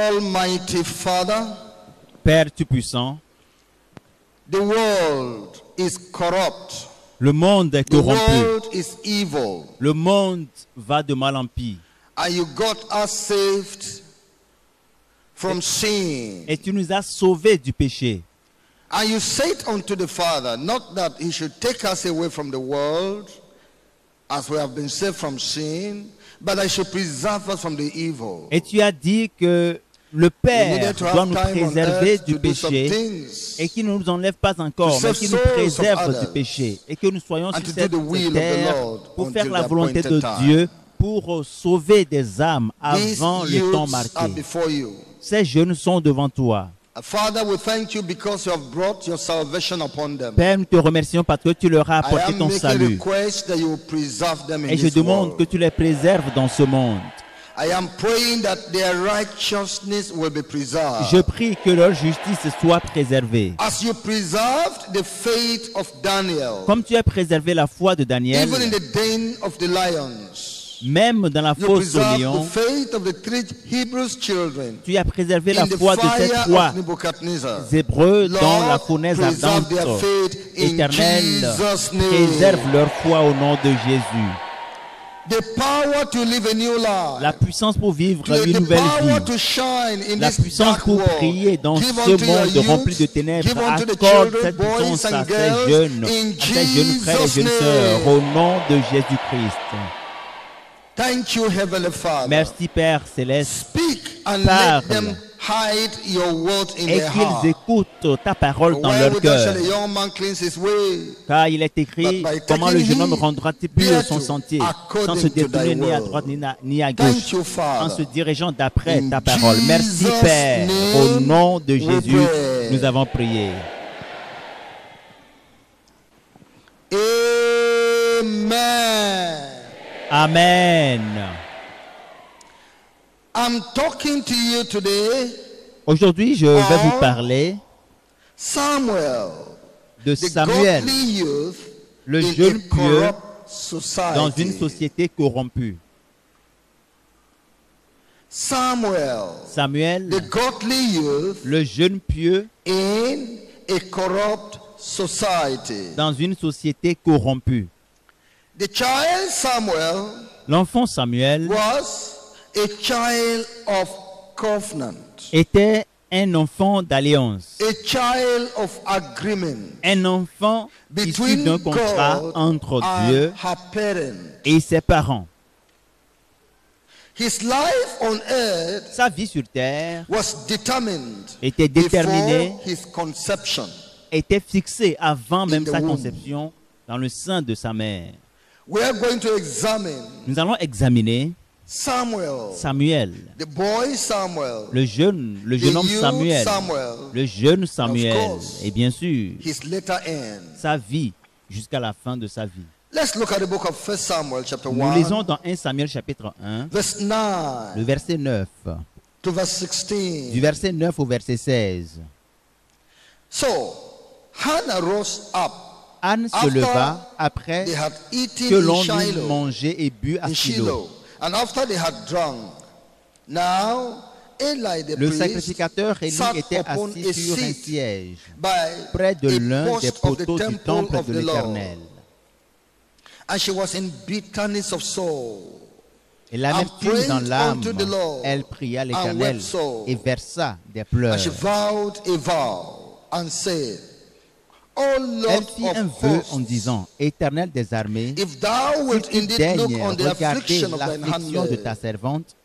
Almighty Father, Père Tout-Puissant, the world is corrupt. le monde est The corrompu. world is evil. Le monde va de mal en pis. And you got us saved from sin. Et tu nous as sauvés du péché. And you said unto the Father, not that he should take us away from the world, as we have been saved from sin, but that he should preserve us from the evil. Et tu as dit que le We Père needed to doit have nous time on préserver earth du to do some péché things et qu'il ne nous enlève pas encore, To mais save qu'il nous souls of préserve du others péché et que nous soyons and sur to do cette the will of the terre Lord pour faire until la the volonté de appointed Dieu, pour sauver des âmes These avant le temps youths are marqué. before you. Ces jeunes sont devant toi. Father, we thank you because you have brought your salvation upon them. Père, nous te remercions parce que tu leur as I apporté am ton making salut. request that you will preserve them in Et je this demande world. que tu les préserves dans ce monde. I am praying that their righteousness will be preserved. Je prie que leur justice soit préservée. As you preserved the faith of Daniel, Comme tu as préservé la foi de Daniel, even in the den of the lions, même dans la you fosse aux preserved lions, the faith of the three Hebrew children tu as préservé la in the foi de ces fire trois of Nebuchadnezzar. Hébreux dans la Lord, fournaise preserve ardente. their faith in Éternel, Jesus' name. préserve leur foi au nom de Jésus. The power to live a new life. La puissance pour vivre une The nouvelle power vie. to shine in La this puissance dark pour world. prier dans Give ce unto your monde rempli de youth, ténèbres. give unto the Accorde children, cette boys puissance and à ces girls, jeunes, in à ces jeunes frères et Jesus' jeunes sœurs, au nom de Jésus-Christ. Thank you, Heavenly Father. Merci Père Céleste. Speak and Parle. let them hide your word in Et their qu'ils heart. écoutent ta parole dans Why leur would thou cœur. shall a young man cleanse his way? Car il est écrit, But by comment le taking jeune homme heed rendra-t-il pur son thereto, sentier, according sans se to thy détourner ni à word. droite ni à Thank gauche, you, en Father. se dirigeant d'après In ta parole. Merci Jesus' Père, au name nom de we Jésus, pray. nous avons prié. Amen. Amen. I'm talking to you today, Aujourd'hui, je vais vous parler Samuel, de the Samuel, godly youth le in jeune a pieux corrupt society. dans une société corrompue. Samuel, the godly youth le jeune pieux in a corrupt society. dans une société corrompue. The child Samuel L'enfant Samuel was a child of covenant, était un enfant d'alliance, a child of agreement un enfant issu between d'un contrat God entre and Dieu her parents. et ses parents. His life on earth Sa vie sur terre was determined était déterminée, before his conception. était fixée avant même the sa womb. conception dans le sein de sa mère. We are going to examine Nous allons examiner Samuel, Samuel, the boy Samuel, le jeune the homme youth Samuel, Samuel, le jeune Samuel, course. et bien sûr, his later end. sa vie jusqu'à la fin de sa vie. Let's look at the book of 1 Samuel chapter Nous 1, lisons dans 1 Samuel chapitre 1, verse 9 le verset 9, to verse 16. du verset 9 au verset 16. So, Hannah rose up Anne se after leva après they had eaten que in l'on eut Shiloh, mangé et bu à in Shiloh. Shiloh, and after they had drunk. Now, Eli the Le priest sacrificateur Élie sat était upon assis a sur un seat siège by près de a l'un des post of the poteaux du temple temple of de the Lord. l'Éternel. And she was in bitterness of soul. Et l'amertume prayed dans l'âme, unto the Lord, elle pria and l'Éternel wept sore. et versa des pleurs. And she vowed a vow and said, O Elle Lord fit un of vœu en hosts, disant, Éternel des armées, if thou wilt si tu indeed look daignes on the regarder affliction of thine l'affliction de ta handmaid, servante,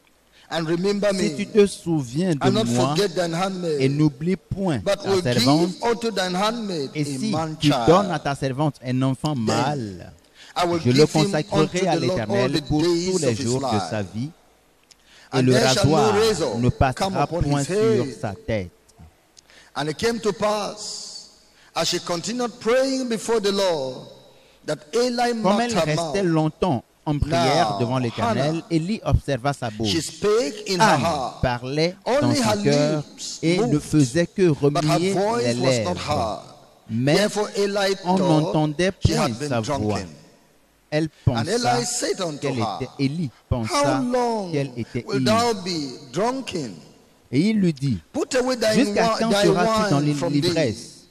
and remember si tu me, te souviens de and not moi forget thine et handmaid, n'oublie point but ta will servante, give unto thine handmaid et a si man tu donnes à child, ta servante un enfant mâle, I will je le give him consacrerai unto à the Lord all l'Éternel the pour tous days les of his jours de life. sa vie, et And le there shall no rasoir razor ne come passera upon point his sur head. sa tête. And it came to pass, as she continued praying before the Lord, that Eli Comme marked elle her restait mouth. longtemps en prière Now, devant l'Éternel, Hannah, Élie observa sa She bouche. spake in her Anne heart, parlait dans Only son her cœur lips et ne moved, faisait que but her remuer les voice was not lèvres. heard. Mais Therefore Eli on thought n'entendait she point had been sa voix. drunken. Elle And pensa Eli said unto qu'elle her, était, Élie How pensa long qu'elle était will ivre. thou be drunken? Et il lui dit, Put away jusqu'à quand thy seras-tu dans wine from thee? l'ivresse?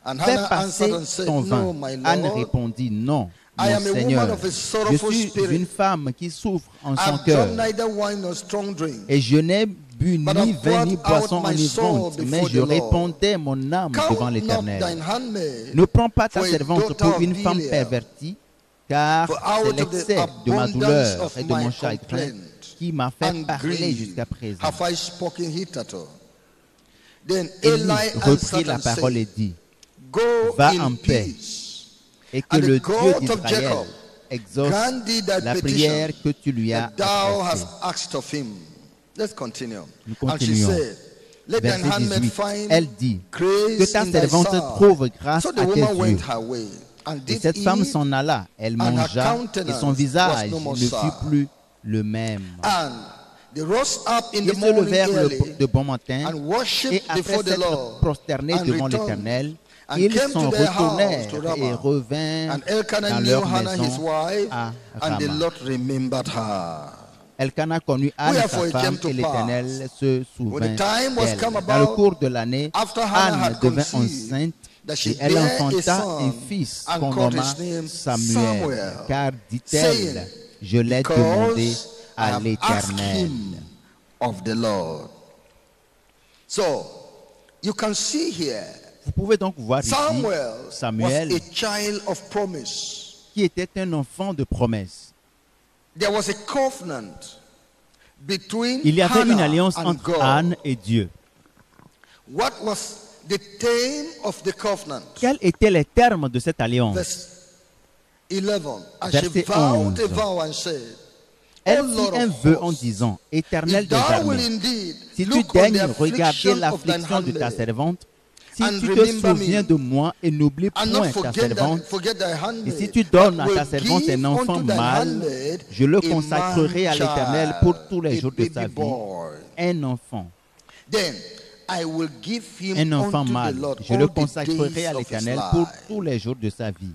And Fais Hannah passer answered and said, ton vin. No, my Anne Lord. répondit, non, I mon am a woman Seigneur. of a Je sorrowful suis spirit. une femme qui souffre en I son have cœur. drunk neither wine nor strong drink. Et je n'ai bu But ni I've vin ni poured out boisson my soul enivrante, mais before je the Lord. répandais mon âme devant Count not l'Éternel. thine handmaid, Ne prends pas ta for a servante daughter pour of une femme Belial. pervertie, car For c'est out of the l'excès de ma abundance douleur of et de my mon chagrin complaint qui m'a fait and parler grief jusqu'à présent. have I spoken hitherto. Then Élie Eli reprit answered la and parole et said, dit, Go va in en paix, peace, et que and the le Dieu God of d'Israël Jacob exauce grant thee thy la petition prière que tu lui as that thou adressée. hast asked of him. Let's continue. Nous And she continuons. said, Let thine Verset handmaid 18, find elle dit, que grace ta in thy servante sight. trouve grâce So the à tes woman yeux. went her way and Et did cette femme eat, s'en alla, elle and her mangea, et countenance son visage was no more ne fut sour. plus le même. And they rose up in Ils the se morning levèrent early de bon matin, and et worshipped après before the s'être Lord prosternés and devant returned l'Éternel, and ils came s'en to their house retournèrent to et Ramah. revinrent And Elkanah dans knew leur Hannah his maison wife, à and the Ramah. Lord remembered her. Elkanah connut Anne, Wherefore sa it femme, came to et l'Éternel se When the souvint time was d'elle. come Dans le about, cours de l'année, after Hannah Anne had devint conceived, enceinte that she et elle bare a enfanta un son fils and qu'on called nomma his name Samuel, Samuel, car dit-elle, saying, je l'ai demandé Because I à have asked l'Éternel. him of the Lord. So, you can see here, Vous pouvez donc voir ici Samuel Samuel, was a child of promise. qui était un enfant de promesse. There was a covenant between Il y avait une Hannah alliance and entre God. Anne et Dieu. What was the theme of the covenant? Quels étaient les termes de cette alliance? Verse 11. And she Verset vowed a 11. vow and said, Elle O fit Lord un of vœu en hosts, disant, Éternel if des thou will armées, indeed si tu look on the daignes regarder affliction of thine l'affliction de ta handmaid, servante, si and tu te remember me, souviens de moi et n'oublie and point not ta forget servante, thy et handmaid, si tu donnes but à ta will servante give un enfant unto thy mâle, handmaid je le a consacrerai à man l'Éternel pour child, tous les a jours de baby sa vie. boy. Un enfant, Then I will give him un enfant unto the mâle, Lord je all le the consacrerai days à of his l'Éternel pour life. tous les jours de sa vie.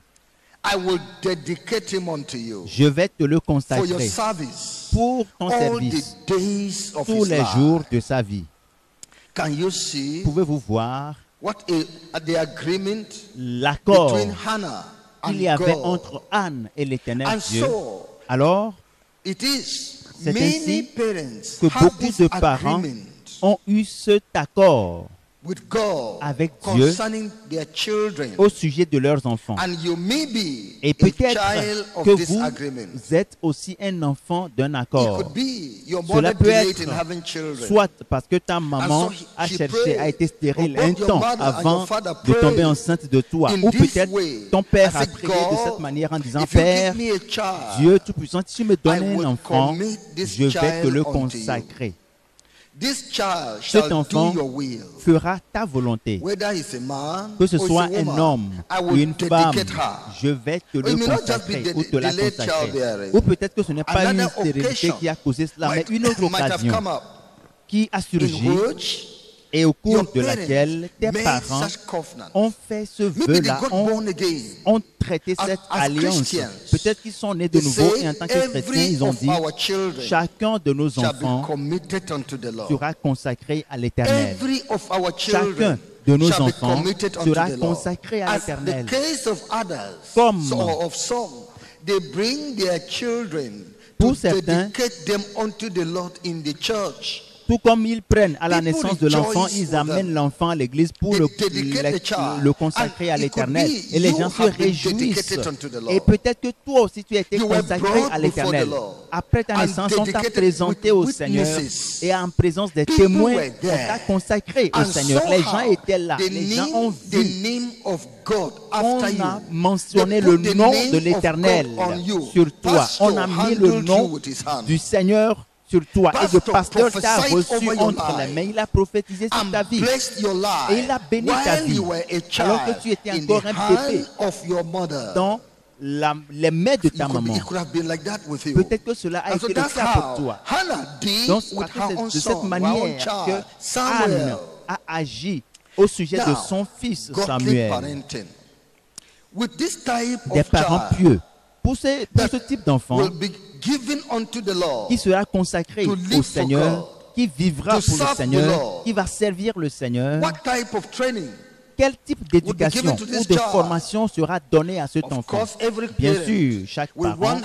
I will dedicate him unto you Je vais te le for your consacrer service pour ton all service the days of tous his les life. jours de sa vie. Can you see Pouvez-vous voir the agreement l'accord between Hannah and qu'il y avait God? entre Anne et l'Éternel And Dieu? so Alors, it is c'est many ainsi parents que have beaucoup this de parents agreement ont eu cet accord with God avec Dieu concerning their children. au sujet de leurs enfants. And you may be Et a peut-être child of que this vous agreement. êtes aussi un enfant d'un It accord. could be your Cela mother peut delayed être in having children. soit parce que ta maman And so a she cherché, a été stérile prayed, un or both temps your mother and avant your father de tomber prayed enceinte de toi. in Ou this peut-être way. ton père I a said, prié de God, cette manière en disant, if you Père, give me a child, Dieu Tout-Puissant, si tu me I donnes un will enfant, commit this je vais te le child unto you. consacrer. This child Cet shall enfant do your will. fera ta volonté. Whether he's a man Que ce or soit he's a un woman, homme I ou will une femme, dedicate her. je vais te Or le it may not just be consacrer ou te la delayed consacrer. childbearing. Ou peut-être que ce n'est pas une Another stérilité occasion qui a causé cela, mais une autre might have occasion come up qui a in surgi which et au cours your de parents laquelle tes made parents such covenant. ont fait ce Maybe they vœu-là, got ont born again. traité As- cette as alliance. Christians, Peut-être qu'ils sont nés de They nouveau say et en tant que chrétiens, every ils ont of dit, our children chacun de nos shall be enfants committed unto the Lord. sera consacré à l'Éternel. Every of our Chacun children de nos shall be enfants committed unto sera the Lord. consacré à As l'Éternel. the case of others, Comme of some, they bring their children pour to certains, dedicate them unto the Lord in the church. tout comme ils prennent à la People naissance de l'enfant, rejoice ils with amènent them. l'enfant à l'église pour They dedicate the child. le consacrer And à it could l'Éternel. be Et les you gens se have been réjouissent. dedicated unto the Lord. Et peut-être que toi aussi tu as été You were consacré brought à before l'Éternel. the Lord Après ta and naissance, on t'a dedicated présenté with au Seigneur witnesses. et en présence des People témoins, were on there. t'a consacré au And Seigneur. Les gens somehow, étaient là. the Les gens ont the vu. name of God On after a you. mentionné They le put the nom name de of l'Éternel God on you. sur toi. Pastor On a mis le handled nom you with his hand. du Seigneur sur toi. Et le Pastor pasteur t'a prophesied reçu over your entre les life. mains. Il a prophétisé sur And ta vie. blessed your life Et il a béni ta while vie. you were a Alors que child tu étais in encore the un hand bébé of your mother. dans les mains de ta maman. It could have been like that with you. Peut-être que cela a And été so le that's cas pour how toi. Hannah did Donc, with parce que her own c'est de cette son, her own manière child, que Anne Samuel. a agi au sujet de Now, son fils godly Samuel. parenting. With this type Des of parents child pieux. Pour ce type d'enfant will be given unto the Lord qui sera consacré to au live for Seigneur God qui vivra To pour le serve the Seigneur, Lord. qui va servir le Seigneur, What type of training? quel type d'éducation given to this ou de child? formation sera donnée à cet Of enfant? course, every Bien parent sûr, chaque will parent want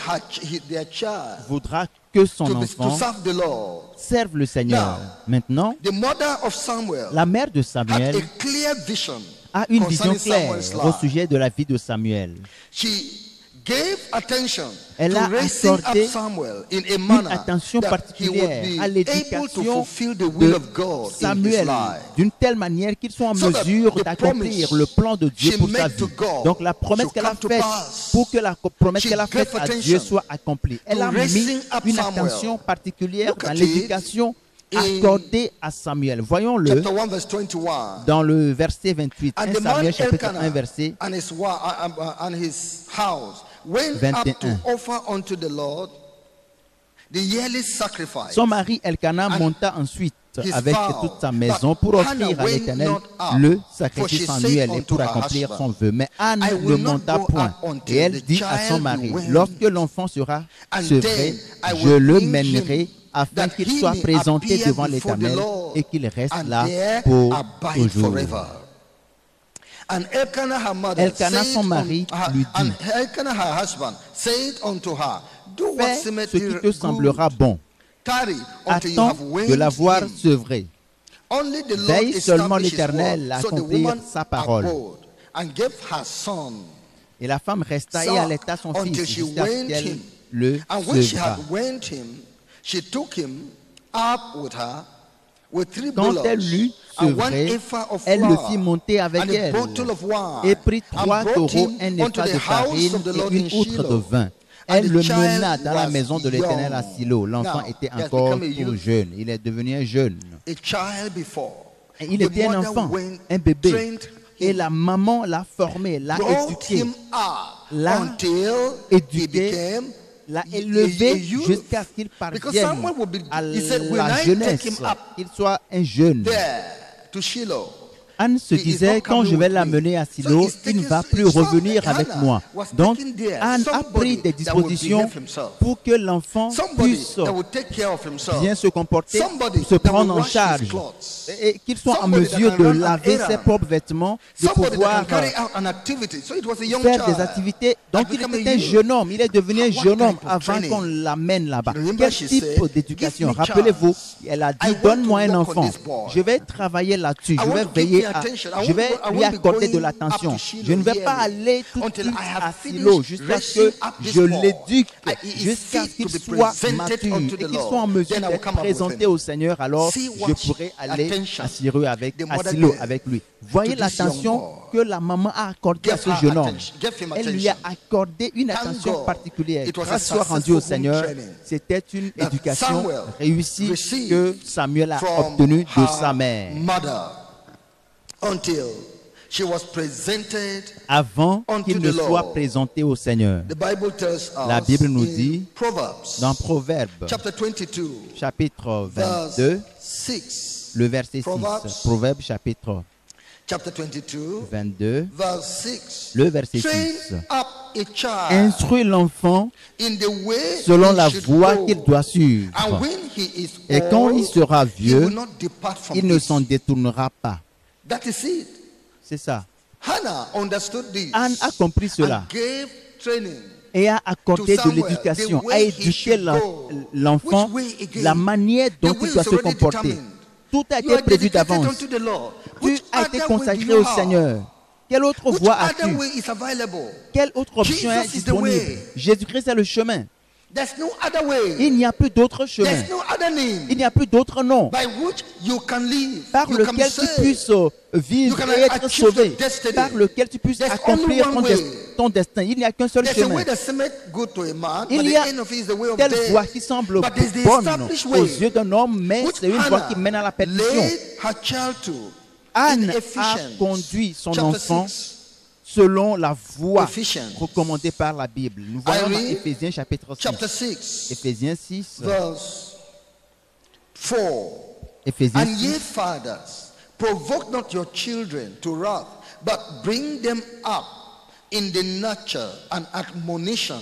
their child voudra que son to enfant serve the Lord. serve le Seigneur. Now, Maintenant, The mother of Samuel la mère de had Samuel a clear vision a une vision concerning claire Samuel's au life. sujet de la vie de Samuel. She gave attention Elle to a raising up accordé Samuel in a Une manner attention that he would particulière be à able to l'éducation fulfill the will de of God in his Samuel life. d'une telle manière qu'ils sont en So that mesure the d'accomplir promise le plan de Dieu she pour sa made to vie. God Donc la promesse should qu'elle a come to faite pass. pour que la promesse She qu'elle a faite gave à Dieu attention soit accomplie. Elle to a mis raising up une Samuel. attention particulière Look dans at l'éducation it in accordée à Samuel. Voyons-le Chapter 1 verse 21. dans le verset 28. And 1 the man Samuel chapitre 1 Elkanah verset and his house went 21. up to offer unto the Lord the yearly sacrifice. Son mari Elkanah monta ensuite his avec vow toute sa maison that pour Hannah offrir à went l'Éternel not up, le for she sacrifice said annuel et unto pour her accomplir husband, son vœu. Mais Anne I ne will not monta go point. up until Et elle the dit à son child mari, be weaned, lorsque l'enfant sera and sevré, then I je will le bring mènerai him, afin that qu'il he soit may présenté appear devant before the l'Éternel Lord, et qu'il reste and là there pour abide toujours. forever. And Elkanah her mother Elkanah, said son mari, lui dit, and Elkanah her husband said unto her, do what fais seemeth ce qui te good, semblera bon. tarry until you Attends have weaned de l'avoir him. sevré. Only the Lord Veille seulement established his l'Éternel à word. So the accomplir woman sa parole. abode and gave her son Et la femme resta et Isaac allaita son until fils she jusqu'à ce weaned qu'elle him. le And when she sevra. had weaned him, she took him up with her with 3 Quand bullocks elle l'eut and 1 sevré, ephah of elle le flour fit monter avec and a elle bottle of wine et prit and 3 brought taureaux, him un unto épha the de house farine of the Lord et in une outre de Shiloh. vin. And Elle the le child mena dans la was maison de l'Éternel à young. Silo. L'enfant Now, était he has encore become a tout youth. jeune. Il est devenu un jeune. A child before. Et il The était un mother enfant, went, un bébé. trained Et him, la maman l'a formé, l'a brought éduqué, him up l'a until éduqué, he became l'a a élevé youth. jusqu'à ce qu'il Because parvienne someone will be, à he said, when la I jeunesse, take him up qu'il soit un jeune. there to Shiloh, Anne se he is disait, not quand coming je vais with me. l'amener à So Silo, he's il ne taking- va plus so revenir avec Hannah moi. was Donc, taking there Anne a somebody pris des that would dispositions behave himself. pour que l'enfant somebody puisse that would take care of himself, bien se comporter, somebody se that prendre will en wash charge, his clothes, et qu'il soit en somebody that mesure can de run an laver ses errand, propres vêtements, de somebody that pouvoir can carry out an activity. So it was a young faire child des activités. Donc, that il became était a un youth. jeune homme. Il est devenu un What jeune homme type of avant training? qu'on l'amène là-bas. Remember Quel she type said, d'éducation? "Give me Rappelez-vous, chance. elle a I dit, want donne-moi to un work on enfant. this boy. Je vais travailler là-dessus. I Je want vais to give veiller me à... attention. I Je vais won't lui be accorder de going l'attention. up to Shiloh Je ne vais pas yearly aller tout de until suite I have à finished Silo jusqu'à ce raising que up this je boy. l'éduque, He is jusqu'à ce fit qu'il to be soit presented mature unto et the qu'il Lord. soit en mesure Then I will d'être come up with présenté him. au Seigneur. Alors, See je what pourrai aller attention à Silo avec, the à mother Silo gave avec lui. Voyez to this young l'attention boy. que la maman a accordée à Give ce her jeune homme. attention. Give him Elle lui a attention. accordé une Thank attention God. particulière. It was a Grâce soit rendue au successful Seigneur, training c'était une that éducation Samuel réussie received que Samuel a from obtenue de her sa mère. mother until she was presented Avant unto qu'il the ne soit Lord. présenté au Seigneur. The Bible tells us La Bible nous in dit Proverbs dans Proverbes, chapter 22 chapitre verse 22, 6. le verset 6. Proverbs. Proverbes, chapitre Chapter 22 22, verse 6. le verset Train 6. up a child Instruis l'enfant in the way selon he la should voie go, qu'il doit suivre. and when he is Et quand old, il sera he vieux, will not depart from il ne it. s'en détournera pas. That is it. C'est ça. Hannah understood this Anne a compris cela and gave training. et a accordé To de Samuel, l'éducation, the way a he éduqué should go. l'enfant, Which way again? la manière dont The way il doit is se already comporter. determined. Tout a You été are prévu dedicated d'avance. unto the Lord. Tu Which as other été way do consacré you au have? Seigneur. Quelle autre Which voie other as-tu? way is available? Quelle autre option est Jesus is the disponible? way. Jésus-Christ est le chemin. There's no other way. Il n'y a plus d'autre chemin. There's no other name Il n'y a plus d'autre nom by which you can live. par You can be lequel tu saved. puisses vivre You can et être achieve sauvé, your destiny. par lequel tu puisses There's accomplir only one way. ton destin. Il n'y a qu'un seul There's a chemin. way that seemeth good to a man, Il but y the a end of it is the way of telle death. voie qui semble But there's the bonne established aux way, yeux d'un homme, mais which c'est une voie Hannah qui mène à la perdition. laid her child to. Anne in a Ephesians, conduit son chapter enfant 6. selon la voie Ephesians. recommandée par la Bible. Nous voyons dans read Éphésiens chapitre 6. Chapter 6, Éphésiens 6, verse 4. Éphésiens And ye 6, fathers, provoke not your children to wrath, but bring them up in the nurture and admonition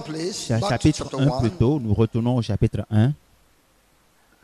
please. C'est Back to chapitre chapter 1 1, plutôt. Nous retournons au chapitre 1,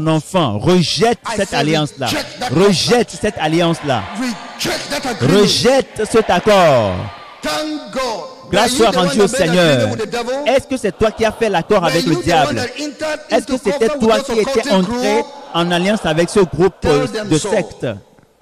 mon enfant, rejette cette alliance-là. Rejette cette alliance-là. Reject that agreement. Rejette cet accord. Thank God. Grâce Are you soit the one rendue au that made Seigneur. agreement with the devil? Est-ce que c'est toi qui as fait l'accord Were avec you le the one diable? that entered Est-ce que into c'était covenant toi with qui those étais occultic entré group? en alliance avec ce groupe Tell them de so. sectes?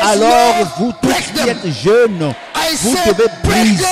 alors vous tous qui êtes jeunes, vous devez briser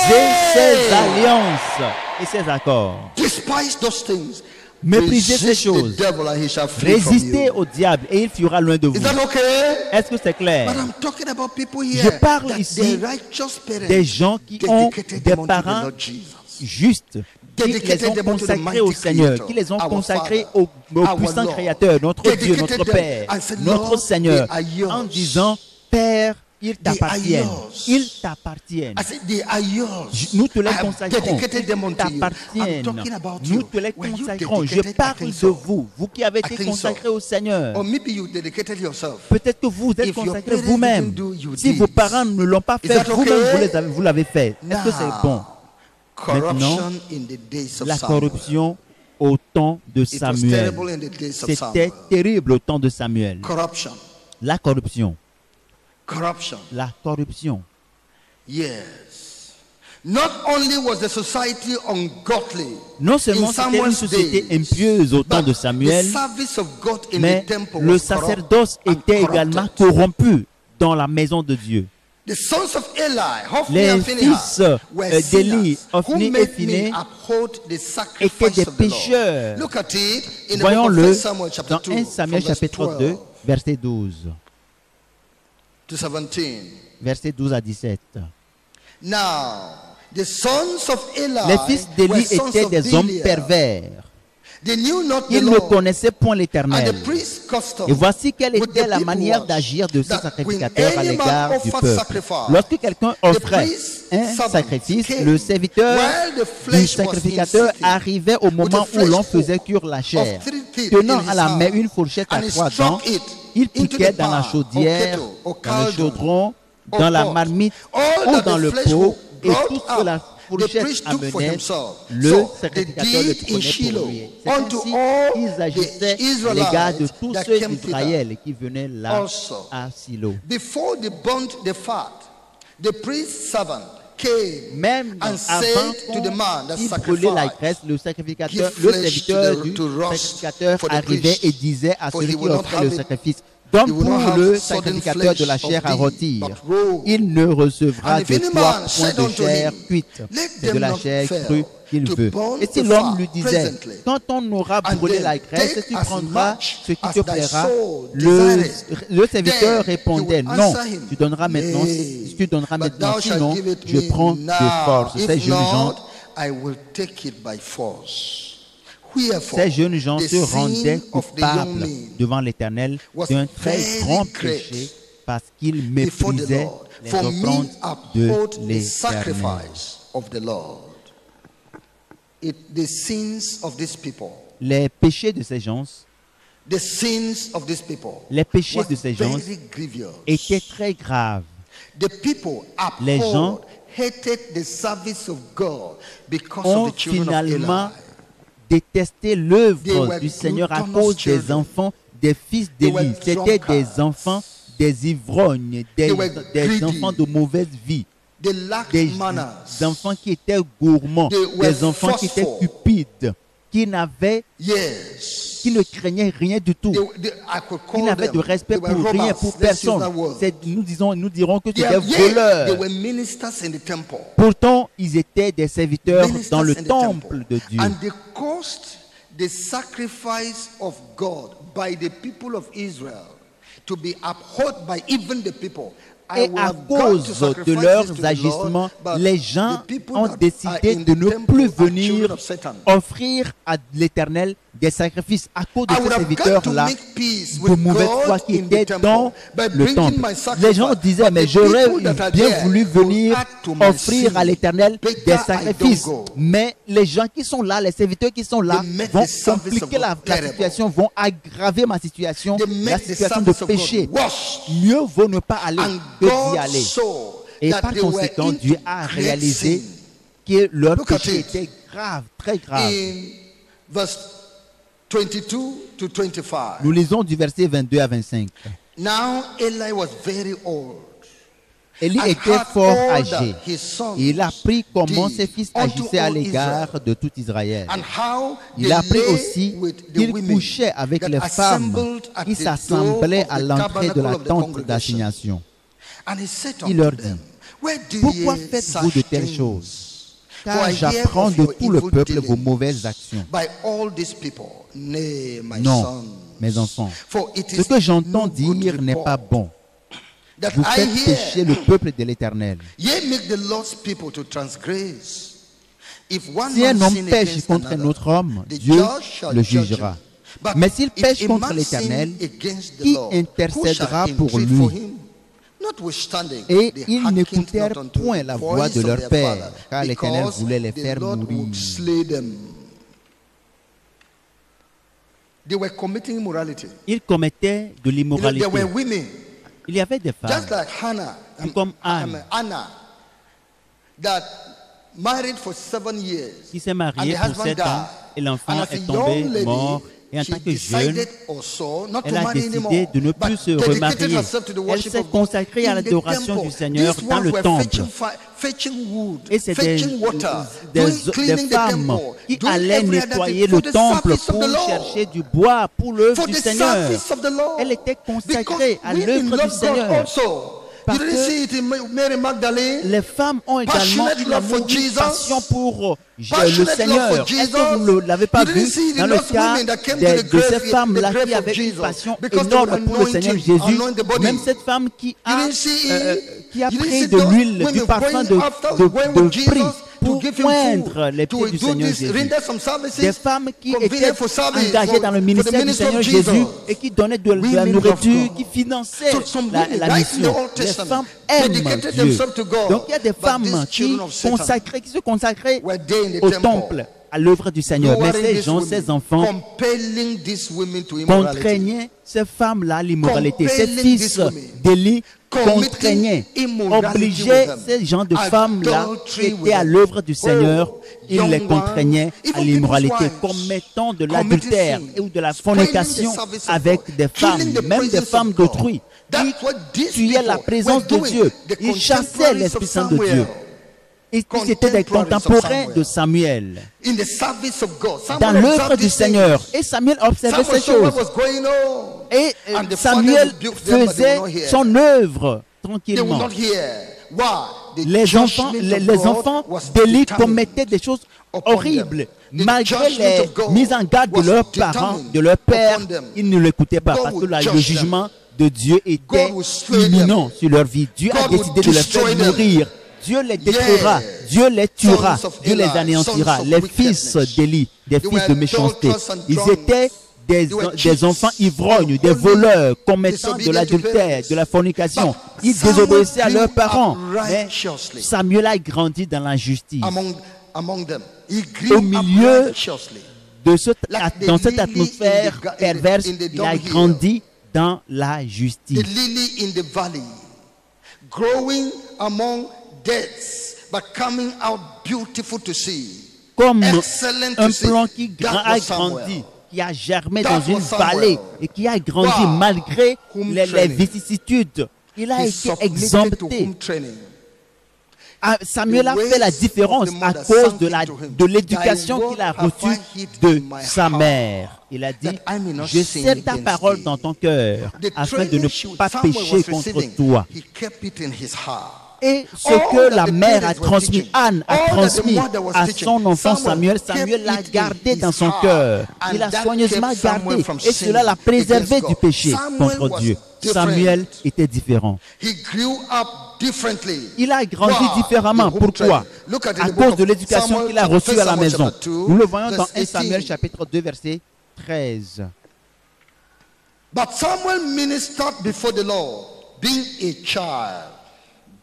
ces alliances et ces accords. Despise those things Méprisez ces Resist the choses. devil and he shall flee from Résistez you. au diable et il fuira loin de vous. Is that okay? Est-ce que c'est clair? But I'm talking about people Je here parle that ici their righteous parents des gens qui ont dedicated des them unto the parents Lord Jesus. justes, qui les Dedicated ont them unto the consacrés au mighty Seigneur, Creator, qui les ont our consacrés Father, au our puissant Lord. Créateur, notre Dieu, Dedicated notre them Père, and said, notre Lord, Seigneur, they are yours. en disant, Père, ils They are t'appartiennent. yours. Ils t'appartiennent. I said, they are yours. Nous te les I have consacrons. dedicated them Ils unto you. I'm t'appartiennent. talking about Nous you. te les Were you consacrons. Je dedicated? I parle think de so. vous, vous qui avez I été think consacrés so. au Seigneur. Or maybe you dedicated yourself. Peut-être que vous êtes If your consacrés parents vous-même. didn't do, you Si did. vos parents ne l'ont pas Is fait, that vous-même, okay? vous l'avez fait. Est-ce que c'est bon? Corruption in the days of La Samuel. corruption au temps de It was Samuel. terrible in the days of C'était Samuel. terrible au temps de Samuel. Corruption. La corruption. Corruption. La corruption. Yes. Not only was the society ungodly Non in seulement c'était une Samuel's société days, impieuse au temps but de Samuel, the service of God in mais the temple le was sacerdoce corrupt and était également corrupted. corrompu dans la maison de Dieu. The sons of Eli, Hophni Les and fils Phinehas, were d'Élie, sinners Hophni who et made me Phinées uphold the étaient sacrifice des of the Lord. pécheurs. Look at it in the book of Voyons-le 1 Samuel chapter dans 2, 1 Samuel from verse chapitre 12 2, verset 12. to 17. Verset 12 à 17. Now, the sons of Eli Les fils were d'Élie sons étaient of des hommes Belial. pervers. They knew not the Ils ne Lord. connaissaient point And l'Éternel. the priest's custom Et voici quelle with était the la people manière was d'agir de ces that sacrificateurs when à any man l'égard du offered peuple. sacrifice, Lorsque quelqu'un offrait priest's un servant sacrifice, came le serviteur while the du flesh was sacrificateur in sickle, arrivait au moment with a où l'on fresh faisait hook cuire la chair. of 3 teeth Tenant in à his la main hand, une fourchette à and he 3 dents, struck it il into piquait the dans la pan, chaudière, or kettle, or dans le cauldron, chaudron, or dans la pot. marmite All ou that dans the le flesh pot, hook et brought tout ce que la up, the fourchette priest took for amenait, himself. le So sacrificateur they le did in prenait pour Shiloh lui. C'est unto ainsi all qu'ils agissaient the à l'égard de Israelites tous that ceux came thither. d'Israël qui venaient là Also, à Silo. before they burnt the fat, the priest's servant came Même and avant said to the man that qu'il brûlait la sacrificed, graisse, le sacrificateur, give le flesh serviteur to du roast sacrificateur for the arrivait priest, et disait à for celui he qui will not offrait le have it, sacrifice: donne he will not pour have le sodden sacrificateur de la flesh chair of à thee, rôtir. but raw. Il ne recevra And if de any toi man point said de unto chair him, cuite, let c'est de them la not chair fail crue qu'il to veut. burn Et si the l'homme fat lui disait: presently, quand on aura and brûlé then la graisse, take tu as prendras much ce qui as te thy plaira. soul Le desireth. serviteur Then répondait: he will non, answer him, tu donneras maintenant, Nay, tu donneras but maintenant, thou shalt sinon give it je me prends de now. force. Ces If jeunes gens, not, I will take it by force. Wherefore, ces jeunes gens the se rendaient sin of the young coupables men devant l'Éternel was d'un très very grand great péché parce qu'ils before the méprisaient Lord. les For offrandes me de uphold the l'Éternel. sacrifice of the Lord. The sins of these people, Les péchés de ces gens, the sins of these people les péchés was de ces gens very grievous. étaient très graves. The people Les gens hated the service of God because ont of the children finalement of Eli. détesté They l'œuvre were du Seigneur à gluttonous cause des children. enfants, des fils They d'Élie. were C'était des drunkards. enfants, des ivrognes, des were greedy. enfants de mauvaise vie. They lacked Des manners. enfants qui étaient gourmands, They were des enfants qui étaient forceful. cupides, qui Yes. ne craignaient rien du tout, I could qui call n'avaient them. de respect They were pour rien, robbers. pour Let's use personne. that word. Nous dirons que They, c'était they voleurs. were ministers in the temple. Pourtant, ils étaient des serviteurs Ministers dans le in the temple de Dieu. And they caused the sacrifice of God by the people of Israel to be upheld by even the people. I Et would à have gone to cause de sacrifice this to leurs the agissements, Lord, but les gens the people ont that are décidé in de the ne temple plus are venir children of Satan. offrir à l'Éternel des sacrifices à cause de I ces would have gone to serviteurs-là make peace de with mauvaise foi God qui in the étaient temple dans by le bringing temple. my sacrifice. Les gens disaient: But mais the j'aurais people that are bien there voulu will venir add to my offrir sin. à l'Éternel Better des I sacrifices. don't go. Mais les gens qui sont là, les serviteurs qui sont là, They make vont the service compliquer of la God terrible. situation, vont aggraver ma situation, They la make the situation de service of God péché. worse. Mieux vaut ne pas aller And que God d'y aller. saw Et that par they were conséquent, into Dieu a great réalisé sin. que leur Look at péché it. était grave, très grave. In verse 22 to 25. Nous lisons du verset 22 à 25. Now Eli was very old. Élie and était had fort all âgé. that his sons Et il a appris comment did ses fils unto agissaient à all l'égard Israel, de tout Israël. and how Il they a appris lay aussi with the qu'il women couchait avec that les femmes assembled at qui the s'assemblaient door à of the l'entrée de la tabernacle of the tente congregation. d'assignation. And he said Il unto leur them, dit: Where do pourquoi ye faites-vous de such telles things? choses? car j'apprends de tout le peuple vos mauvaises actions. Non, mes enfants, ce que j'entends dire n'est pas bon. Vous faites pécher le peuple de l'Éternel. Si un homme pêche contre un autre homme, Dieu le jugera. Mais s'il pêche contre l'Éternel, qui intercédera pour lui? Et ils n'écoutèrent point la voix de leur père, car l'Éternel voulait les faire mourir. Ils commettaient de l'immoralité. Il y avait des femmes, comme Anne, qui s'est mariée pour 7 ans et l'enfant est tombé mort. Et en tant que jeune, elle a décidé de ne plus se remarier. Elle s'est consacrée à l'adoration du Seigneur dans le temple. Et c'est des femmes qui allaient nettoyer le temple pour chercher du bois pour l'œuvre du Seigneur. Elle était consacrée à l'œuvre du Seigneur. Parce que les femmes ont également une amour, une passion pour le Seigneur. Est-ce que vous ne l'avez pas vu dans le cas de ces femmes-là qui avaient une passion énorme pour le Seigneur Jésus? Même cette femme qui a pris de l'huile, du parfum de prix pour poindre les pieds du Seigneur Jésus. Des femmes qui étaient engagées dans le ministère du Seigneur Jésus et qui donnaient de la nourriture, qui finançaient la mission. Les femmes aiment Dieu. Donc il y a des femmes qui se consacraient au temple, à l'œuvre du Seigneur. Mais ces gens, ces enfants, contraignaient ces femmes-là à l'immoralité. Ces fils d'Élie contraignaient, obligeaient ces gens de femmes-là qui étaient à l'œuvre du Seigneur, ils les contraignaient à l'immoralité, commettant de l'adultère ou de la fornication avec des femmes, même des femmes d'autrui. Ils tuaient la présence de Dieu, ils chassaient l'Esprit Saint de Dieu. Ils étaient des contemporains de Samuel dans l'œuvre du Seigneur. Et Samuel observait ces choses. Et Samuel faisait son œuvre tranquillement. Les enfants d'Élie commettaient des choses horribles. Malgré les mises en garde de leurs parents, de leur père, ils ne l'écoutaient pas parce que le jugement de Dieu était imminent sur leur vie. Dieu a décidé de les faire mourir. Dieu les détruira, Dieu les tuera, Dieu les anéantira. Les fils d'Élie, des fils de méchanceté, ils étaient des enfants ivrognes, des voleurs, commettant de l'adultère, de la fornication. Ils désobéissaient à leurs parents. Mais Samuel a grandi dans la justice. Au milieu dans cette atmosphère perverse, il a grandi dans la justice. Comme un plant qui a grandi, qui a germé dans une vallée et qui a grandi malgré les vicissitudes. Il a été exempté. Samuel a fait la différence à cause de l'éducation qu'il a reçue de sa mère. Il a dit, je sais ta parole dans ton cœur afin de ne pas pécher contre toi. Et ce que la mère a transmis, Anne a transmis à son enfant Samuel, Samuel l'a gardé dans son cœur. Il l'a soigneusement gardé et cela l'a préservé du péché contre Dieu. Samuel était différent. Il a grandi différemment. Pourquoi? À cause de l'éducation qu'il a reçue à la maison. Nous le voyons dans 1 Samuel chapitre 2 verset 13. But Samuel ministered before the Lord, being a child,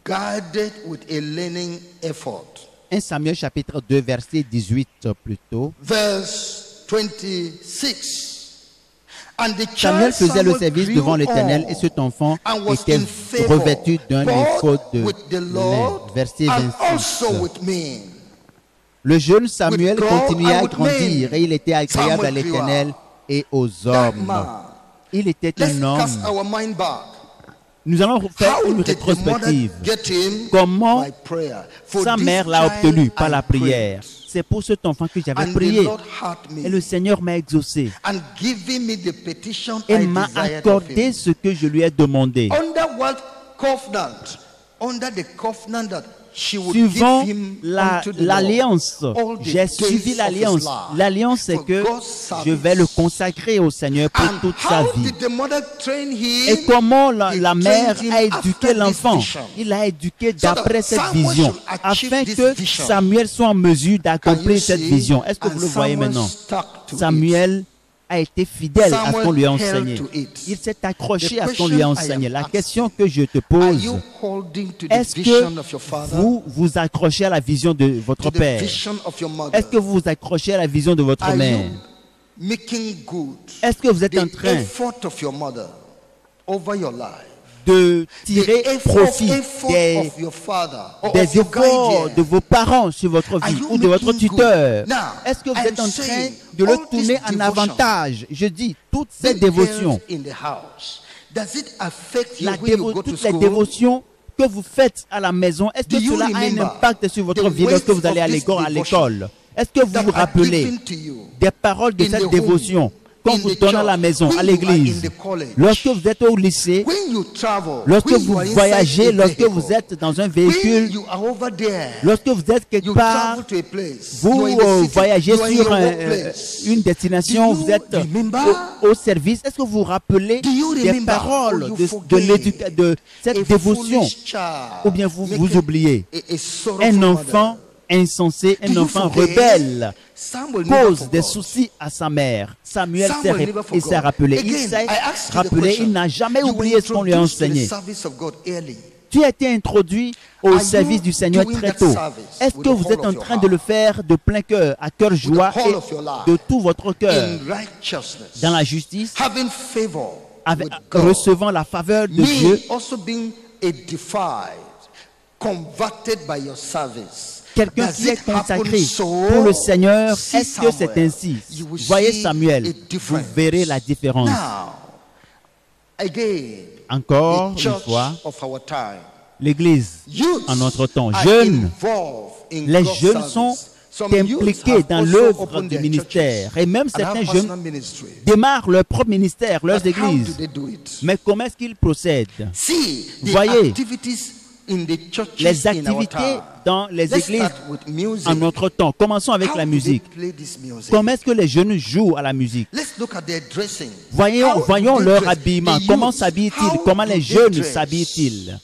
guided with a learning effort. 1 Samuel chapitre 2 verset 18 plutôt. Verse 26. Samuel faisait le service devant l'Éternel et cet enfant était revêtu d'un éphod de lin. Verset 26. Le jeune Samuel continuait à grandir et il était agréable à l'Éternel et aux hommes. Il était un homme. Nous allons faire une rétrospective. Comment sa mère l'a obtenu par la prière. C'est pour cet enfant que j'avais prié. Et le Seigneur m'a exaucé. Et m'a accordé ce que je lui ai demandé. suivant l'alliance. J'ai suivi l'alliance. L'alliance, c'est que je vais le consacrer au Seigneur pour toute sa vie. Et comment la mère a éduqué l'enfant? Il l'a éduqué d'après cette vision, afin que Samuel soit en mesure d'accomplir cette vision. Est-ce que vous le voyez maintenant? Samuel a été fidèle à ce qu'on lui a enseigné. Il s'est accroché à ce qu'on lui a enseigné. La question que je te pose, est-ce que vous vous accrochez à la vision de votre père? Est-ce que vous vous accrochez à la vision de votre mère? Est-ce que vous êtes en train de tirer profit des efforts de vos parents sur votre vie ou de votre tuteur? Est-ce que vous êtes en train de le tourner en avantage? Je dis, toutes ces dévotions, toutes les dévotions que vous faites à la maison, est-ce que cela a un impact sur votre vie lorsque vous allez à l'école? Est-ce que vous vous rappelez des paroles de cette dévotion qu'on vous donne à la maison, à l'église, lorsque vous êtes au lycée, lorsque vous voyagez, lorsque vous êtes dans un véhicule, lorsque vous êtes quelque part, vous voyagez sur une destination, vous êtes au service, est-ce que vous vous rappelez des paroles de cette dévotion, ou bien vous oubliez? Un enfant insensé, un enfant rebelle cause des soucis à sa mère. Samuel s'est rappelé. Il n'a jamais oublié ce qu'on lui a enseigné. Tu as été introduit au service du Seigneur très tôt. Est-ce que vous êtes en train de le faire de plein cœur, à cœur joie et de tout votre cœur, dans la justice, recevant la faveur de Dieu? Quelqu'un qui est consacré pour le Seigneur, est-ce que c'est ainsi? Voyez Samuel, vous verrez la différence. Encore une fois, l'Église, en notre temps, jeunes, les jeunes sont impliqués dans l'œuvre du ministère. Et même certains jeunes démarrent leur propre ministère, leurs églises. Mais comment est-ce qu'ils procèdent? Voyez, les activités dans les églises en notre temps. Commençons avec la musique. Comment est-ce que les jeunes jouent à la musique? Voyons leur habillement. Comment s'habillent-ils? Comment les jeunes s'habillent-ils?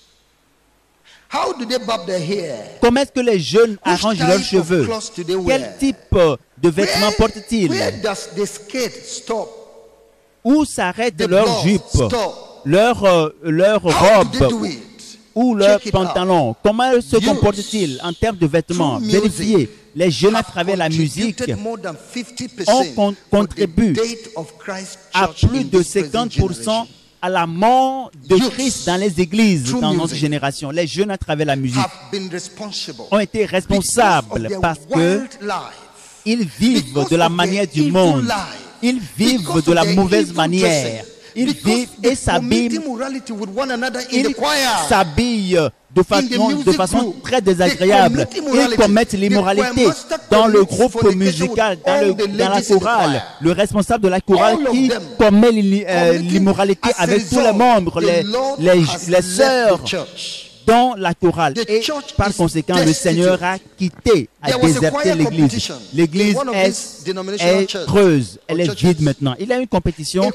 Comment est-ce que les jeunes arrangent leurs cheveux? Quel type de vêtements portent-ils? Où s'arrête leur jupe, leur robe ou leurs pantalons? Comment se comportent-ils en termes de vêtements? Vérifiez. Les jeunes à travers la musique ont contribué à plus de 50% à la mort de Christ dans les églises dans notre génération. Les jeunes à travers la musique ont été responsables parce qu'ils vivent de la manière du monde. Ils vivent de la mauvaise manière. Ils vivent et s'habillent de façon très désagréable. Ils commettent l'immoralité dans le groupe musical, dans la chorale. Le responsable de la chorale qui commet l'immoralité avec tous les membres, les sœurs dans la chorale. Et par conséquent, le Seigneur a déserté l'église. L'église est creuse, elle est vide maintenant. Il y a une compétition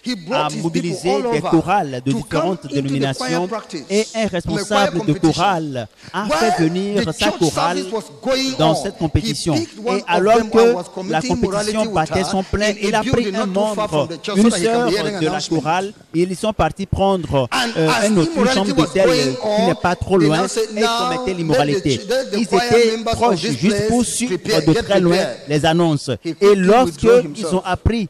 qui a mobilisé des chorales de différentes dénominations et un responsable de chorale a fait venir sa chorale dans cette compétition. Et alors que la compétition battait son plein, il a pris un membre, une sœur de la chorale, et ils sont partis prendre une chambre d'hôtel qui n'est pas trop loin et commettaient l'immoralité. Ils étaient proches juste pour suivre de très loin les annonces. Et lorsqu'ils ont appris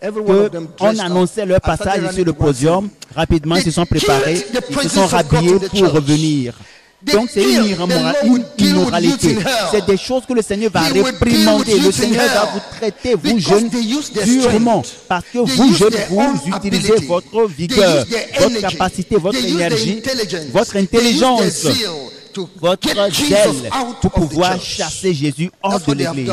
qu'on annonçait leur passage sur le podium, rapidement ils se sont préparés, ils se sont rhabillés pour revenir. Donc c'est une immoralité. C'est des choses que le Seigneur va réprimander. Le Seigneur va vous traiter, vous jeunes, durement. Parce que vous jeunes, vous utilisez votre vigueur, votre capacité, votre énergie, votre intelligence, votre zèle pour pouvoir chasser Jésus hors de l'église.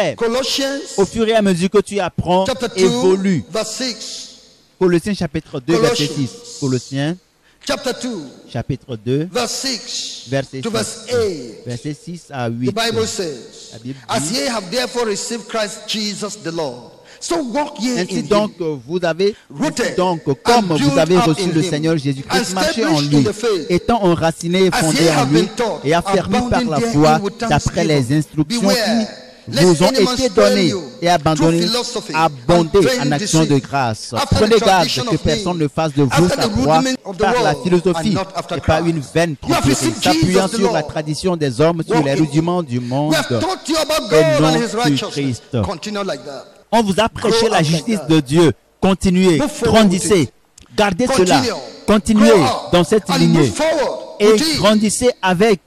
frère, Colossians au fur et à mesure que tu apprends, chapter 2, évolue. verse 6. Colossiens chapitre 2, verset 6. Colossiens Chapter 2, chapitre 2, verse 6 verset to 6. verse 8. Verset 6 à 8. The Bible says, La Bible as dit, ye have therefore received Christ Jesus the Lord, Ainsi donc, comme vous avez reçu le Seigneur Jésus-Christ, marchez en lui, étant enraciné et fondé en lui, et affermi par la foi, d'après les instructions qui vous ont été données, et abandonnées en action de grâce. Prenez garde que personne ne fasse de vous sa proie par la philosophie et par une vaine tromperie, s'appuyant sur la tradition des hommes, sur les rudiments du monde et non sur Christ. On vous a prêché la justice de Dieu. Continuez, grandissez, gardez cela, continuez dans cette lignée et grandissez avec,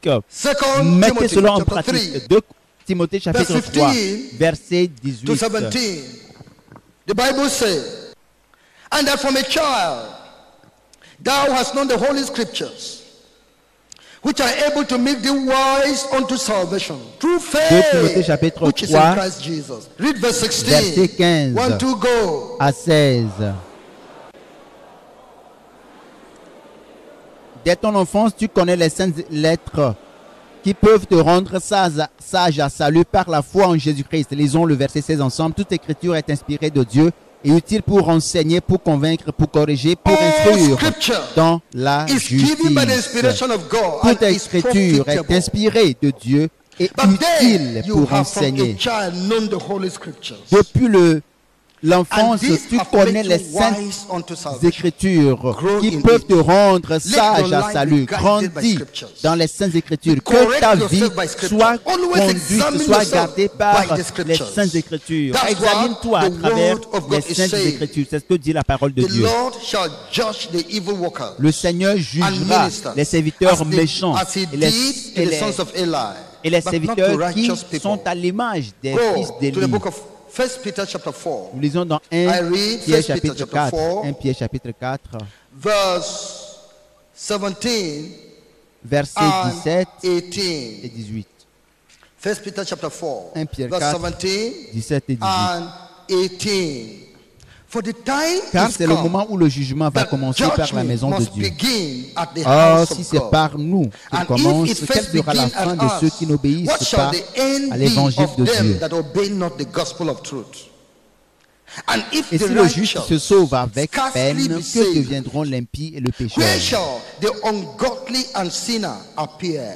mettez cela en pratique. 2 Timothée chapitre 3, verset 18. The Bible says, and that from a child thou hast known the holy scriptures, which are able to make thee wise unto salvation through faith which is in Christ Jesus. Read verse 16. Verset 15 1, 2, go. à 16. Dès ton enfance, tu connais les saintes lettres qui peuvent te rendre sage à salut par la foi en Jésus-Christ. Lisons le verset 16 ensemble. Toute écriture est inspirée de Dieu et utile pour enseigner, pour convaincre, pour corriger, pour instruire dans la justice. Toute écriture est inspirée de Dieu et utile pour enseigner. Depuis l'enfance, tu connais les saintes écritures qui peuvent te rendre sage à salut. Grandis dans les saintes écritures. Que ta vie soit conduite, soit gardée par les saintes écritures. Examine-toi à travers les saintes écritures. C'est ce que dit la parole de Dieu. Le Seigneur jugera les serviteurs méchants et les serviteurs qui sont à l'image des fils d'Élie. 1 Peter chapter 4. Nous lisons dans 1 Pierre chapitre 4. 1 Pierre chapitre 4. Verse 17. Versets 17 et 18. 1 Peter chapter 4. 1 Pierre verse 4, 17 et 18. And 18. For the time Car is c'est le come moment où le jugement va commencer par la maison de Dieu. Or Or, si c'est par nous qu'il commence, quelle sera la fin de ceux qui n'obéissent pas à l'évangile de Dieu? Et si le juste se sauve avec peine, que deviendront l'impie et le pécheur? Where shall the ungodly and sinner appear?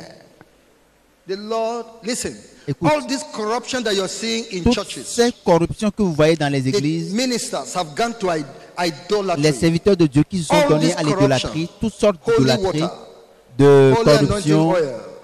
The Lord, listen. Écoute, all this corruption that you're seeing in toutes churches, ces corruptions que vous voyez dans les the églises, ministers have gone to idolatry. les serviteurs de Dieu qui se sont All donnés this à l'idolâtrie, toutes sortes Holy d'idolâtries, water, de holy corruption, anointing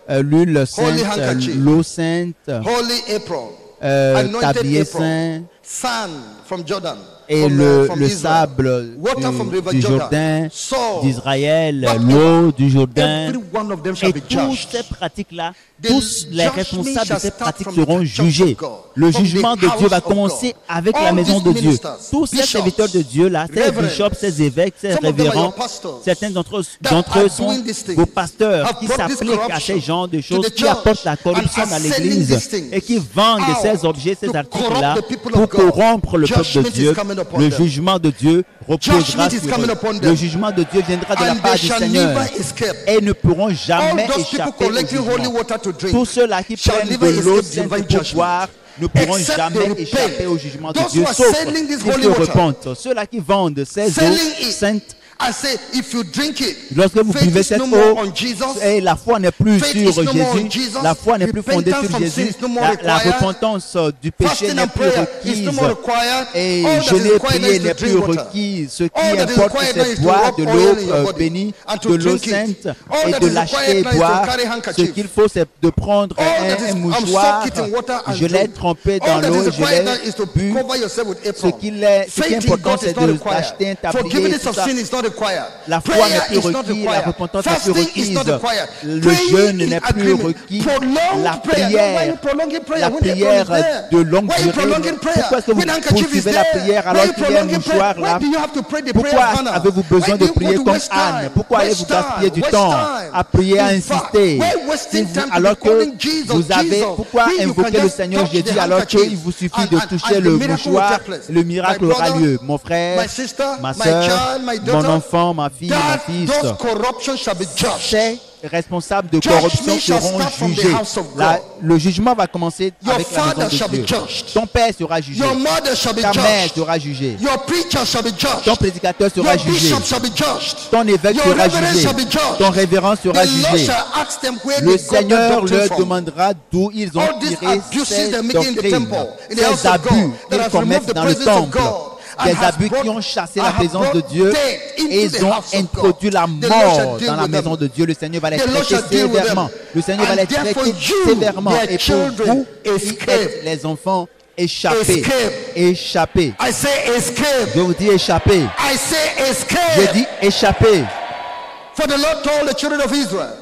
oil, l'huile holy sainte, handkerchief, l'eau sainte, holy apron, anointed tablier apron, saint, sand from Jordan, et from le Israel, sable water from river du Jordan, Jourdain, salt, d'Israël, whatever. l'eau du Jourdain. Every one of them shall Et be toutes judged. ces pratiques-là, The tous les judgment responsables de shall ces start pratiques from seront the church jugés. of God, Le from jugement the de Dieu va house of commencer God. avec All la maison these de Dieu. ministers, Tous ces bishops, serviteurs de Dieu là, ces reverends, bishops, ces évêques, ces some of them are révérends, your pastors certains d'entre that eux are sont doing these things, vos pasteurs have qui brought this s'appliquent à corruption ces genres de to choses, the qui church apportent la corruption and dans are selling l'église these things et qui vendent out ces objets, ces to articles-là corrupt the people pour of God. corrompre le peuple de Judgment is Dieu. coming upon Le them. jugement de Dieu reposera Judgment is sur coming eux. upon them. Le jugement de Dieu viendra de la And part they du shall Seigneur never escape. et ne pourront All jamais those people échapper au collecting holy jugement. water to drink Tous ceux-là qui shall prennent never de l'eau escape sainte divine pour judgment. boire ne pourront Except jamais they repent. échapper au jugement de Those Dieu, who are sauf selling this s'ils holy se water, repentent. Ceux-là qui vendent ces eaux selling it, saintes, I say, if you drink it, lorsque vous faith buvez is cette no eau, more on Jesus. et la foi n'est plus Faith sur is no more on Jésus, Jesus. la foi n'est plus fondée Repentance sur from Jésus, sin is no more la required. repentance du péché Fasting n'est and plus prayer is requise, no more required. et All that is jeûner et required prier is to n'est plus drink water. requis. Ce qui All that is importe, required c'est is to boire rub de oil in your l'eau body bénie, and to de l'eau drink it. sainte, All et that de is l'acheter et required now is to boire. carry Ce handkerchief. qu'il faut, c'est de prendre All that is, un I'm mouchoir, soaked it in water and je l'ai drink. trempé dans All that l'eau is et je required now l'ai is to bu. cover yourself with Ce apron. qui est Faith in important, God c'est is not d'acheter un required. tablier et Forgiveness tout of ça. sin is not required. La foi Prayer n'est plus is not requise, la required. repentance n'est plus Fasting is requise, not required. le Praying jeûne in n'est plus agreement. requis, Prolonged la prayer. No, why are you prière, prolonging prayer la when the prière apron is there? de longue Why are you durée. prolonging prayer Pourquoi est-ce que vous when handkerchief is poursuivez la there? prière Why alors are you qu'il y a un prolonging prayer? mouchoir là? Why do you have to pray the prayer Pourquoi of Hannah? avez-vous besoin Why de do you prier want to comme waste Anne? time? Pourquoi Waste allez-vous gaspiller time. du Waste temps time. à prier, à In fact, insister? why wasting time to Alors be que calling Jesus, vous avez, Jesus? pourquoi When you invoquer can le just Seigneur touch the Jésus alors handkerchief qu'il vous suffit and- de and toucher the le miracle will mouchoir, take place. le miracle My aura brother, lieu. Mon frère, my sister, ma my soeur, child, my mon daughter, enfant, ma fille, mon that fils, those corruptions shall be judged. ces responsables de corruption seront jugés. Le jugement va commencer avec la maison de Dieu. Ton père sera jugé. Ta mère sera jugée. Ton prédicateur sera jugé. Ton évêque sera jugé. Ton révérend sera jugé. Le Seigneur leur demandera d'où ils ont tiré ces doctrines, ces abus qu'ils commettent dans le temple. Des abus qui ont chassé la présence de Dieu et ils ont introduit la mort dans la maison de Dieu. Le Seigneur va les traiter sévèrement. Le Seigneur va les traiter sévèrement. Et pour vous, qui êtes les enfants, échappez. Échappez. Je vous dis échappez. Je dis échappez.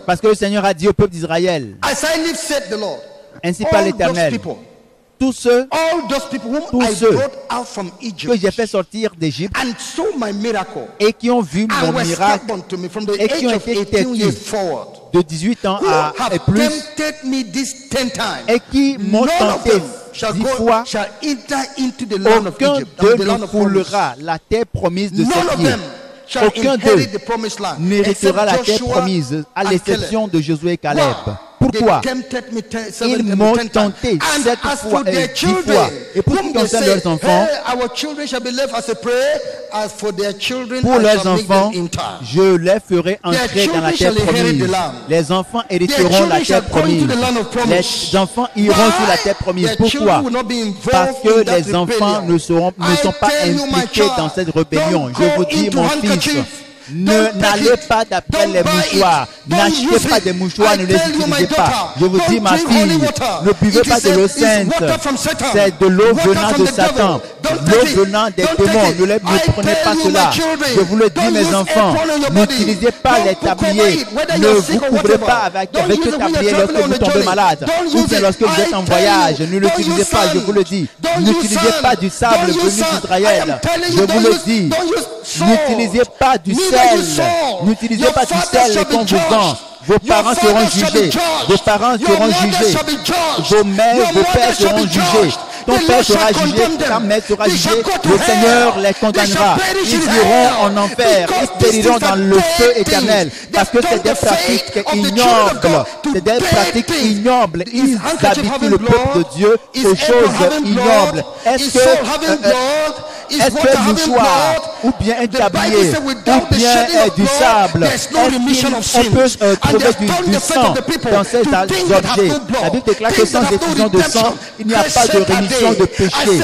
Parce que le Seigneur a dit au peuple d'Israël, ainsi par l'Éternel, tous ceux que j'ai fait sortir d'Égypte et qui ont vu mon miracle et qui ont été têtus de 18 ans et plus et qui m'ont tenté 10 fois, aucun d'eux ne foulera la terre promise de ses pieds. Aucun d'eux n'héritera la terre promise, à l'exception de Josué et Caleb. Pourquoi? Ils m'ont tenté 7 fois, 10 fois. Et pour ce qui concerne leurs enfants, pour leurs enfants, je les ferai entrer dans la terre promise. Les enfants hériteront la terre promise. Les enfants iront sur la terre promise. Pourquoi? Parce que les enfants ne sont pas impliqués dans cette rébellion. Je vous dis, mon fils, n'allez pas d'après les mouchoirs. N'achetez pas des mouchoirs, ne les utilisez pas. Je vous dis, ma fille, ne buvez pas de l'eau sainte. C'est de l'eau venant de Satan. L'eau venant des démons. Ne prenez pas cela. Je vous le dis, mes enfants, n'utilisez pas les tabliers. Ne vous couvrez pas avec le tablier lorsque vous tombez malade. Ou bien lorsque vous êtes en voyage. Ne l'utilisez pas, je vous le dis. N'utilisez pas du sable venu d'Israël. Je vous le dis. N'utilisez pas du sel. N'utilisez pas du sel qu'on vous vend. Vos parents seront jugés. Vos parents seront jugés. Vos mères, vos pères seront jugés. Ton père sera jugé, ta mère sera jugée. Le Seigneur les condamnera. Ils iront en enfer. Ils périront dans le feu éternel. Parce que c'est des pratiques ignobles. C'est des pratiques ignobles. Ils habituent le peuple de Dieu aux choses ignobles. Est-ce que le mouchoir, ou bien un tablier, ou bien du sable, on peut trouver du sang dans ces objets? La Bible déclare que sans effusion de sang, il n'y a pas de rémission de péché.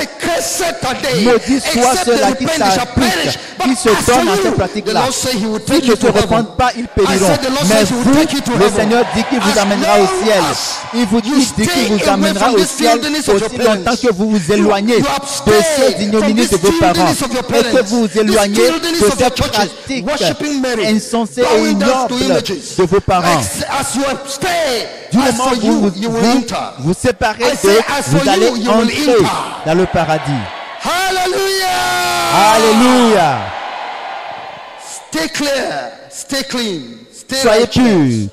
Maudit soit ceux-là qui s'appliquent, qui se donnent dans ces pratiques-là. S'ils ne se répandent pas, ils périront. Mais vous, le Seigneur dit qu'il vous amènera au ciel. Il dit qu'il vous amènera au ciel aussi longtemps que vous vous éloignez de ces ignominies de vos parents et que vous vous éloignez de ces pratiques insensées et ignobles de vos parents. Du moment où vous séparez d'eux, vous allez entrer dans le paradis. Alléluia. Stay clear, stay clean. Soyez purs,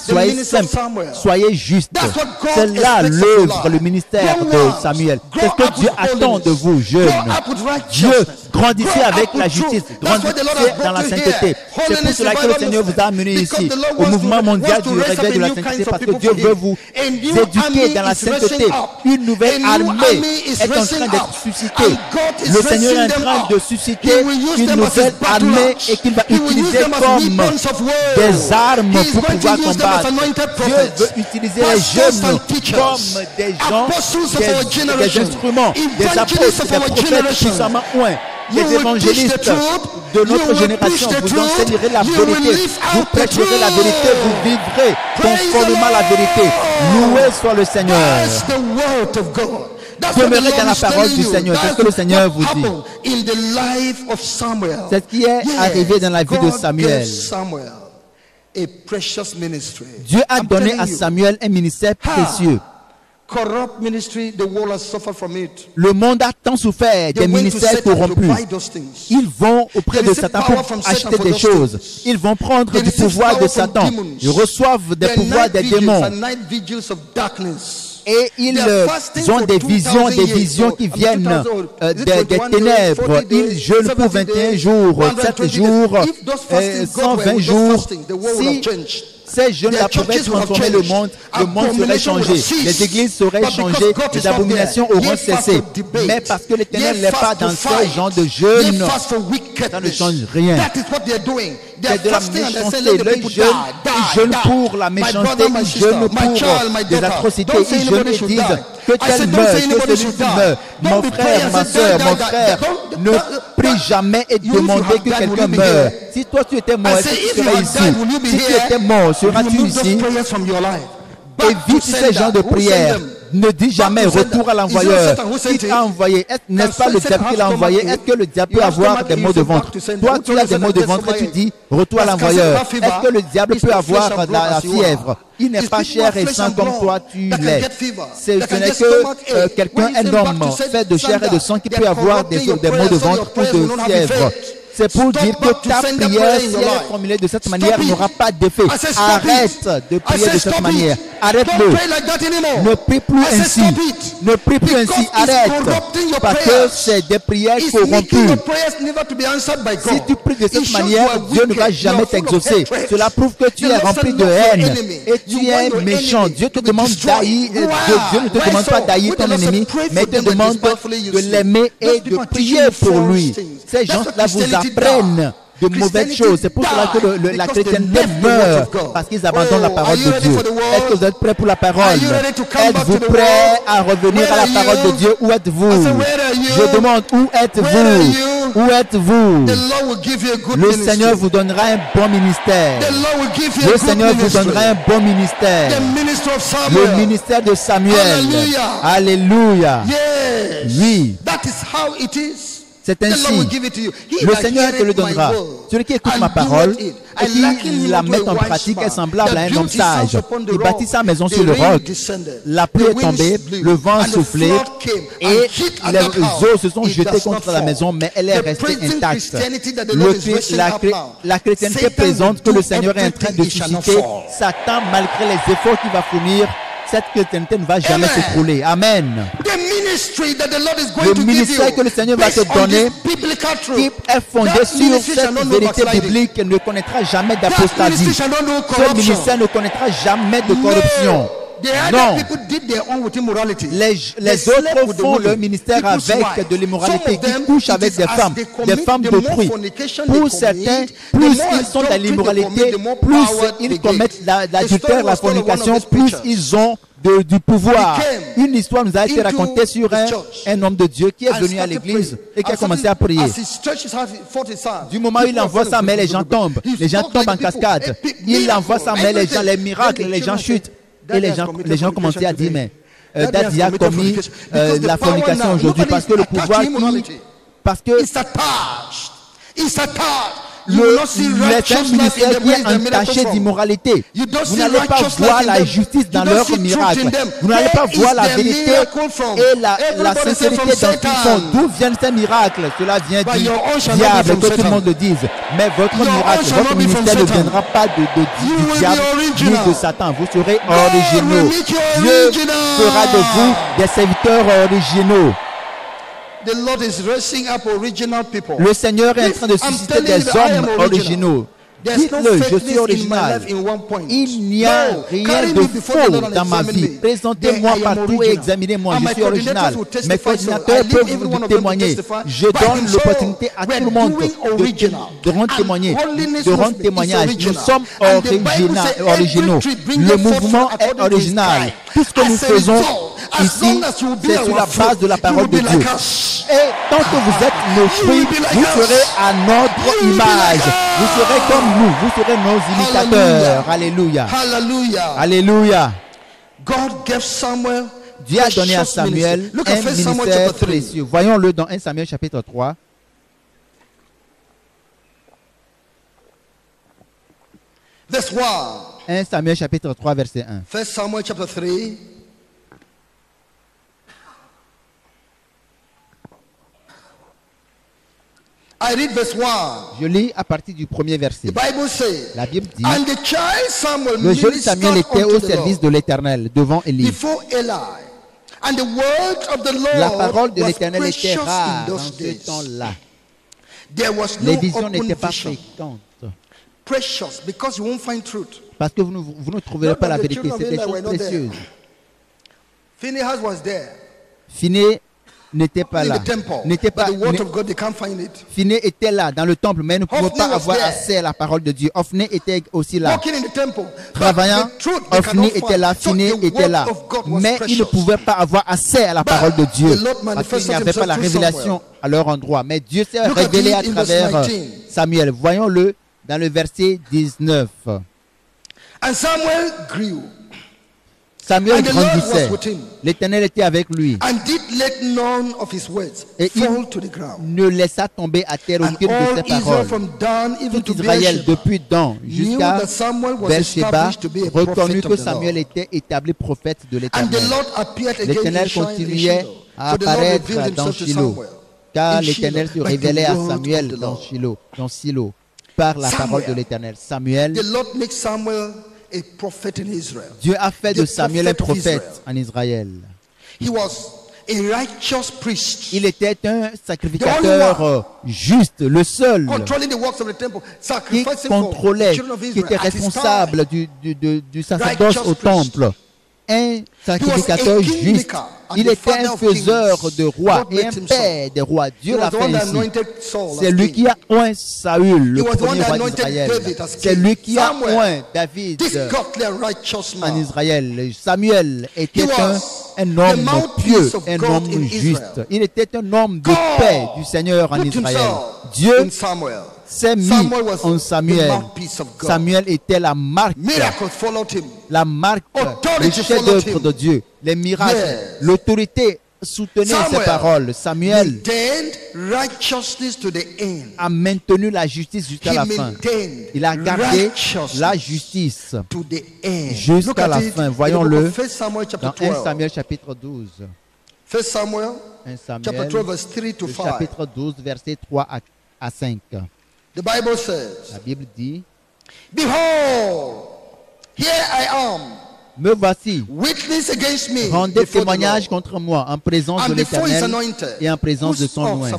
soyez simples, soyez justes. C'est là l'œuvre, le ministère de Samuel. C'est ce que Dieu attend de vous, jeunes. Dieu, grandissez avec la justice, grandissez dans la sainteté. C'est pour cela que le Seigneur vous a amené ici, au mouvement mondial du réveil de la sainteté, parce que Dieu veut vous éduquer dans la sainteté. Une nouvelle armée est en train d'être suscitée. Le Seigneur est en train de susciter une nouvelle armée et qu'il va utiliser comme des armes pour pouvoir combattre. Dieu veut utiliser les jeunes comme des gens, des instruments, des apôtres, des prophètes puissamment oints, des évangélistes de notre génération. Vous enseignerez la vérité, vous prêcherez la vérité, vous vivrez conformément à la vérité. Loué soit le Seigneur. Demeurez dans la parole du Seigneur. C'est ce que le Seigneur vous dit. C'est ce qui est arrivé dans la vie de Samuel. Dieu a donné à Samuel un ministère précieux. Le monde a tant souffert des ministères corrompus. Ils vont auprès de Satan pour acheter des choses. Ils vont prendre du pouvoir de Satan. Ils reçoivent des pouvoirs des démons. Et ils ont des visions qui viennent des ténèbres. Ils jeûnent pour 21 jours, 7 jours, 120 jours. Ces jeunes-là pouvaient transformer le monde serait changé, les églises seraient changées, les abominations auront cessé. Mais parce que l'Éternel n'est pas dans ces genres de jeunes, ça ne change rien. C'est de la méchanceté. Ils jeûnent pour la méchanceté, ils jeûnent pour des atrocités, ils jeûnent et disent que tel meurt, que celui-ci meurt. Mon frère, ma soeur, mon frère, ne prie jamais et demandez que quelqu'un meure. Si toi tu étais mort, est-ce que tu serais ici? Si tu étais mort, seras-tu ici? Évite ces genres de prières. Ne dis jamais retour à l'envoyeur. Qui t'a envoyé? N'est-ce pas le diable qui l'a envoyé? Est-ce que le diable peut avoir des maux de ventre? Toi, tu as des maux de ventre et tu dis retour à l'envoyeur. Est-ce que le diable peut avoir la fièvre? Il n'est pas chair et sang comme toi tu l'es. Ce n'est que quelqu'un, un homme fait de chair et de sang qui peut avoir des maux de ventre ou de fièvre. C'est pour dire que ta prière, si elle est formulée de cette manière, n'aura pas d'effet. Arrête de prier de cette manière. Arrête-le. Ne prie plus ainsi. Ne prie plus ainsi. Arrête. Parce que c'est des prières corrompues. Si tu pries de cette manière, Dieu ne va jamais t'exaucer. Cela prouve que tu es rempli de haine et tu es méchant. Dieu te demande d'haïr. Dieu ne te demande pas d'haïr ton ennemi, mais te demande de l'aimer et de prier pour lui. Ces gens-là vous apprennent de mauvaises choses. C'est pour cela que la chrétienté meurt, parce qu'ils abandonnent la parole de Dieu. Est-ce que vous êtes prêts pour la parole? Êtes-vous prêts à revenir à la parole de Dieu? Où êtes-vous? Je demande, où êtes-vous? Où êtes-vous? Le Seigneur vous donnera un bon ministère. Le Seigneur vous donnera un bon ministère. Le ministère de Samuel. Alléluia. Oui. C'est ainsi. Le Seigneur te le donnera. Celui qui écoute ma parole et qui la met en pratique est semblable à un homme sage. Il bâtit sa maison sur le roc. La pluie est tombée, le vent a soufflé et les eaux se sont jetées contre la maison, mais elle est restée intacte. La chrétienté présente que le Seigneur est en train de susciter. Satan, malgré les efforts qu'il va fournir, cette chrétienté ne va jamais s'écrouler. Amen. Le ministère que le Seigneur va te donner, qui est fondé sur cette vérité biblique, ne connaîtra jamais d'apostasie. Ce ministère ne connaîtra jamais de corruption. Non. Les autres font leur ministère avec de l'immoralité, qui couchent avec des femmes d'autrui. Pour certains, plus ils sont dans l'immoralité, plus ils commettent l'adultère, la fornication, plus ils ont du pouvoir. Une histoire nous a été racontée sur un homme de Dieu qui est venu à l'église et qui a commencé à prier. Du moment où il envoie sa main, les gens tombent en cascade. Il envoie sa main, les miracles, les gens chutent. Et les gens commençaient à dire, mais Daddy a commis la fornication aujourd'hui parce que le pouvoir, parce que c'est un ministère qui est entaché d'immoralité. Vous n'allez pas voir la justice dans leurs miracles. Vous n'allez pas voir la vérité et la sincérité dans ce qu'ils font. D'où viennent ces miracles? Cela vient du diable, que tout le monde le dise. Mais votre miracle, votre ministère ne viendra pas du diable ni de Satan. Vous serez originaux. Dieu fera de vous des serviteurs originaux. Le Seigneur est en train de susciter des hommes originaux. Dites-le, je suis original. Il n'y a rien de faux dans ma vie. Présentez-moi partout et examinez-moi. Je suis original. Mes coordinateurs peuvent vous témoigner. Je donne l'opportunité à tout le monde de rendre témoignage. Nous sommes originaux. Le mouvement est original. Tout ce que nous faisons ici, c'est sur la base de la parole de Dieu. Et tant que vous êtes nos fruits, vous serez à notre image. Vous serez comme nous, vous serez nos imitateurs. Alléluia. Alléluia. Dieu a donné à Samuel un ministère précieux. Voyons-le dans 1 Samuel chapitre 3. Verse 1. 1 Samuel chapitre 3 verset 1. 1 Samuel chapter 3. I read verse 1. Je lis à partir du premier verset. The Bible says, la Bible dit, and the child Samuel le jeune Samuel était au service de l'Éternel devant Élie. Before Eli. And the word of the Lord la parole de l'Éternel was était precious rare in dans those ce days. temps-là. There was Les no visions open n'étaient pas vision. fréquentes. precious because you won't find truth. Parce que vous ne trouverez pas la vérité. C'est des choses précieuses. Phinehas was there. Phinées n'était pas là. Phinées était là dans le temple, mais ne pouvait pas avoir accès à la parole de Dieu. Ophné était aussi là. Travaillant, Ophné était là, Phinées était là. Mais il ne pouvait pas avoir accès à la parole de Dieu. Parce qu'il n'y avait pas la révélation à leur endroit. Mais Dieu s'est révélé à travers Samuel. Voyons-le dans le verset 19. And Samuel grew. Samuel grandissait. L'Éternel était avec lui. Et il ne laissa tomber à terre aucune de ses paroles. Tout Israël, depuis Dan jusqu'à Beersheba, reconnut que Samuel était établi prophète de l'Éternel. L'Éternel continuait à apparaître dans Shilo, car l'Éternel se révélait à Samuel dans Shilo, par la parole de l'Éternel. Samuel, Dieu a fait de Samuel un prophète en Israël. Il était un sacrificateur juste, le seul qui contrôlait, qui était responsable du sacerdoce au temple. Un sacrificateur juste. Il était un faiseur de rois et un père des rois. Dieu l'a fait ici. C'est lui qui a oint Saül, le premier roi d'Israël. C'est lui qui a oint David en Israël. Samuel était un homme pieux, un homme juste. Il était un homme de paix du Seigneur en Israël. Dieu s'est mis en Samuel. Samuel était la marque, le chef-d'œuvre de Dieu. Les miracles, l'autorité soutenait ses paroles. Samuel a maintenu la justice jusqu'à la fin. Il a gardé la justice jusqu'à la fin. Voyons-le dans 1 Samuel chapitre 12. 1 Samuel chapitre 12, versets 3 à 5. La Bible dit, Behold, here I am. Me voici, rendez témoignage contre moi en présence de l'Éternel et en présence de son oint.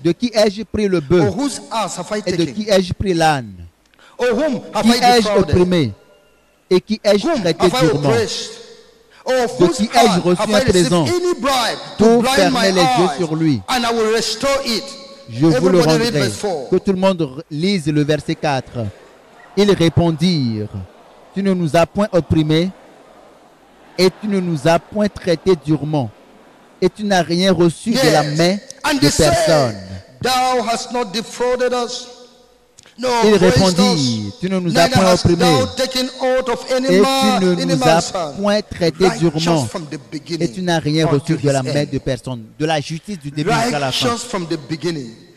De qui ai-je pris le bœuf et de qui ai-je pris l'âne? Qui ai-je opprimé et qui ai-je traité durement? De qui ai-je reçu un présent pour fermer les yeux sur lui? Je vous le rendrai. Que tout le monde lise le verset 4. Ils répondirent, tu ne nous as point opprimés et tu ne nous as point traités durement et tu n'as rien reçu de la main de personne. Il répondit, tu ne nous as point opprimés et tu ne nous as point traités durement et tu n'as rien reçu de la main de personne. De la justice du début jusqu'à la fin.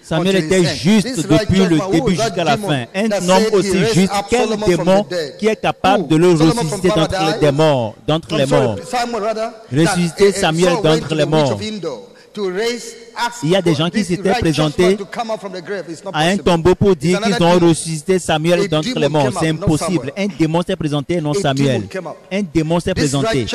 Samuel était juste depuis le début jusqu'à la fin. Un homme aussi juste qu'un démon qui est capable de le ressusciter d'entre les morts. Ressusciter Samuel d'entre les morts. Il y a des gens qui s'étaient présentés à un tombeau pour dire qu'ils ont ressuscité Samuel d'entre les morts. C'est impossible. Un démon s'est présenté, non Samuel. Un démon s'est présenté.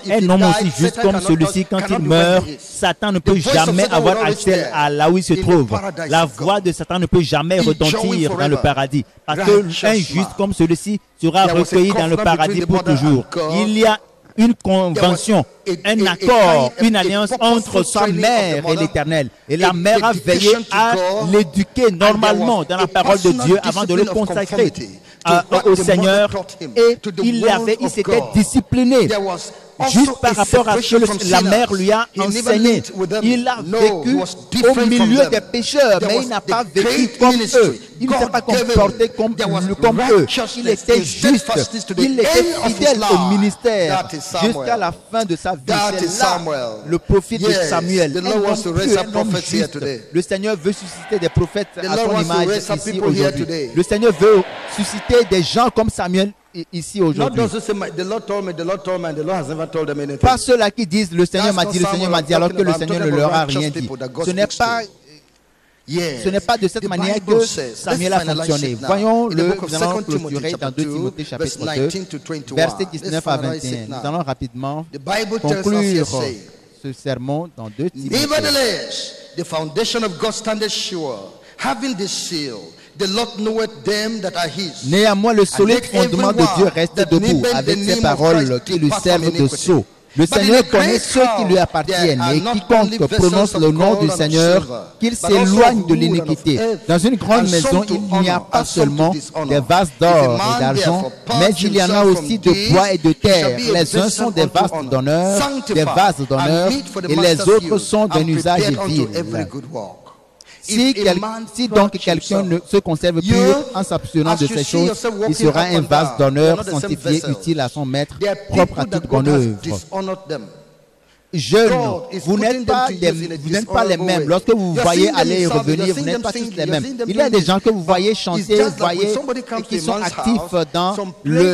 Un homme aussi juste comme celui-ci, quand il meurt, Satan ne peut jamais avoir accès à là où il se trouve. La voix de Satan ne peut jamais retentir dans le paradis. Parce qu'un juste comme celui-ci sera recueilli dans le paradis pour toujours. Il y a une convention, un accord, une alliance entre sa mère et l'Éternel. Et la mère a veillé à l'éduquer normalement dans la parole de Dieu avant de le consacrer au Seigneur. Et il s'était discipliné. Juste par rapport à ce que la mère lui a enseigné. Il a vécu au milieu des pécheurs, mais il n'a pas vécu comme eux. Il ne s'est pas comporté comme eux. Il était juste. Il était fidèle au ministère jusqu'à la fin de sa vie. C'est là le profit de Samuel. Un homme juste. Le Seigneur veut susciter des prophètes à son image ici aujourd'hui. Le Seigneur veut susciter des gens comme Samuel ici aujourd'hui. Pas ceux-là qui disent le Seigneur m'a dit alors que le Seigneur ne leur a rien dit. Ce n'est pas de cette manière que Samuel a fonctionné. Voyons-le, nous allons clôturer dans 2 Timothée chapitre 2, versets 19 à 21. Nous allons rapidement conclure ce sermon dans 2 Timothée. The foundation of God standeth sure, having this seal. The Lord knoweth them that are his. Néanmoins, le solide And let fondement de Dieu reste everyone debout that avec believeth ces the name of paroles Christ qui lui depart servent from de iniquity. sceau. Le But in Seigneur the connaît great ceux qui lui crowd, appartiennent there are et not quiconque only vessels prononce of le nom gold du and of Seigneur, silver, qu'il but s'éloigne also de of wood and l'iniquité. of earth, Dans une grande and some maison, to il n'y a honor, pas and some to seulement dishonor. des vases If a d'or man et d'argent, therefore mais purge il y en a himself aussi from de these, bois et de he shall terre. be a Les uns vessel sont des unto vases honor, d'honneur, des sanctified, vases d'honneur, and meet for the et les master's autres use, sont d'un and usage prepared unto vil. every good work. Si, If a man si donc purge quelqu'un himself, se conserve you, pur en s'abstenant as de you ces see choses, yourself il walking sera up un and vase down, you are d'honneur not the same sanctifié, vessels. utile à son maître, There are propre people à that toute God bonne has œuvre. dishonored them. Jeunes, God is vous putting n'êtes them pas, to des, use in a vous n'êtes pas les dishonorable mêmes. way. Lorsque vous You're voyez seeing them aller et in service, revenir, you're vous seeing n'êtes them pas tous singing, les you're mêmes. seeing them Il y a doing des gens que vous this. voyez But chanter, it's just that voyez, when somebody comes et qui to a sont man's actifs house, dans, some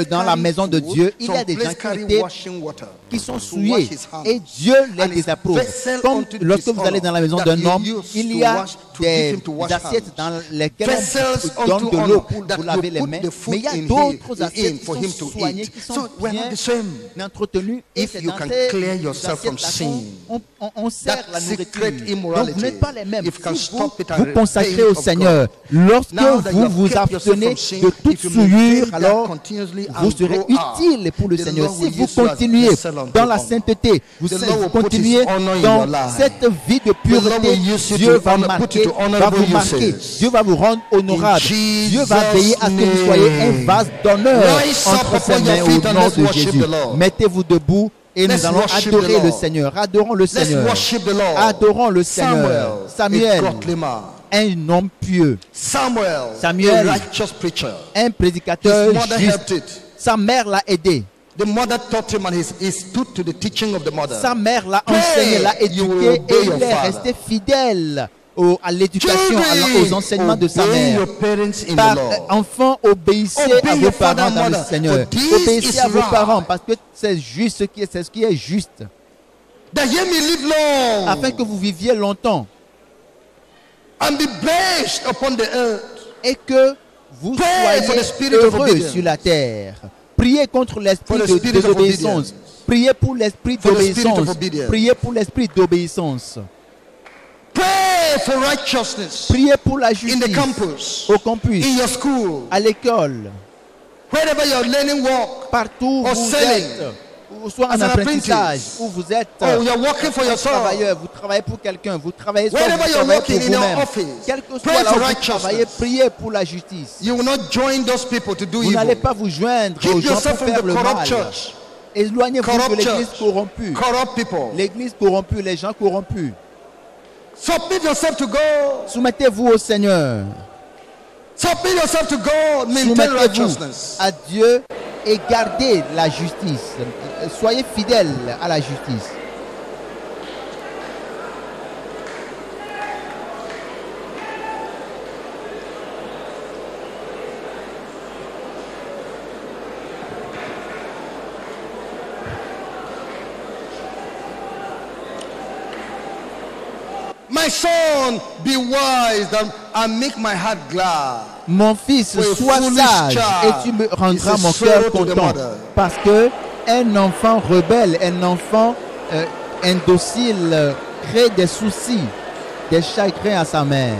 dans la place maison de carry Dieu. food, Il y a some des gens place qui, carry washing water qui sont to souillés wash his hands. et Dieu les And his désapprouve. vessel Comme unto lorsque vous allez dans la maison that d'un he homme, used il to y a wash, to give des him to wash assiettes hands. dans lesquelles Vessels on donne unto de l'eau honor pour that vous you laver les put mains, the food mais il y a in d'autres in assiettes qui for sont him to soignées, eat. qui sont So we're bien not the same. entretenues. Et If c'est you dans can ces clear yourself from assiettes-là sin, on sert that la secret nourriture. Donc immorality, vous n'êtes pas les mêmes. if you can Si vous stop it and vous consacrez repent au of Seigneur, God. lorsque Now that you vous have vous kept yourself abstenez from sin, de toute if you souillure, maintain that alors continuously vous and serez grow up, utile pour le the Seigneur. Lord Si will vous use you as continuez vessel unto dans la honor. sainteté, vous The Lord will put continuez his honor in dans your life. cette vie de The Lord pureté, will use you Dieu to va honor, put marquer, you to va honorable vous marquer, uses. Dieu va vous rendre honorable. In Dieu va veiller à ce que vous soyez un Jesus' vase d'honneur Rise up entre ses upon mains your au feet and nom let's de worship Jésus. the Lord. Mettez-vous debout et Let's nous allons worship adorer the le Lord. Seigneur. Adorons le Let's Seigneur. worship the Lord. Adorons le Seigneur. Samuel, a godly man. un homme pieux. Samuel, a righteous preacher. Un prédicateur His mother helped juste. it. Sa mère l'a aidé. The mother taught him and he stood to the teaching of the mother. Sa mère l'a Pray, enseigné, l'a you will éduqué obey et your il est father. resté fidèle à l'éducation, aux enseignements de sa obey mère. your parents in Par the Lord. enfants, obéissez Obey à vos your father parents and dans le mother, Seigneur. for this Obéissez is à vos right. parents parce que c'est juste c'est ce qui est juste. That ye may live long Afin que vous viviez longtemps and be blessed upon the earth. et que vous Pray for the soyez spirit of heureux obedience. sur la terre. Priez contre l'esprit For the spirit of désobéissance. obedience. Priez pour l'esprit For the spirit d'obéissance. of obedience. Priez pour l'esprit d'obéissance. Pray for righteousness Priez pour la in justice the campus, au campus, in your school, à l'école, wherever you're learning work, partout où or vous selling, êtes, ou soit as en an apprentissage, apprentice. où vous êtes Oh, you're working for un yourself. travailleur, vous travaillez pour quelqu'un, vous travaillez soit Wherever vous you're travaillez working pour in your vous-même. office, Quel que pray soit là for où vous righteousness. travaillez, priez pour la justice. You will not join those people to do Vous n'allez evil. pas vous joindre Keep aux gens yourself pour from faire the le corrupt mal. church, Éloignez-vous corrupt de l'église church, corrompue. corrupt people. L'église corrompue, les gens corrompus. Submit yourself to God. Soumettez-vous au Seigneur. Submit yourself to God. Maintain Soumettez-vous righteousness. à Dieu et gardez la justice. Soyez fidèles à la justice. My son, be wise and make my heart glad. Mon fils, For a sois foolish sage child et tu me rendras is a mon sorrow cœur to the content. mother. Parce que un enfant rebelle, un enfant indocile crée des soucis, des chagrins à sa mère.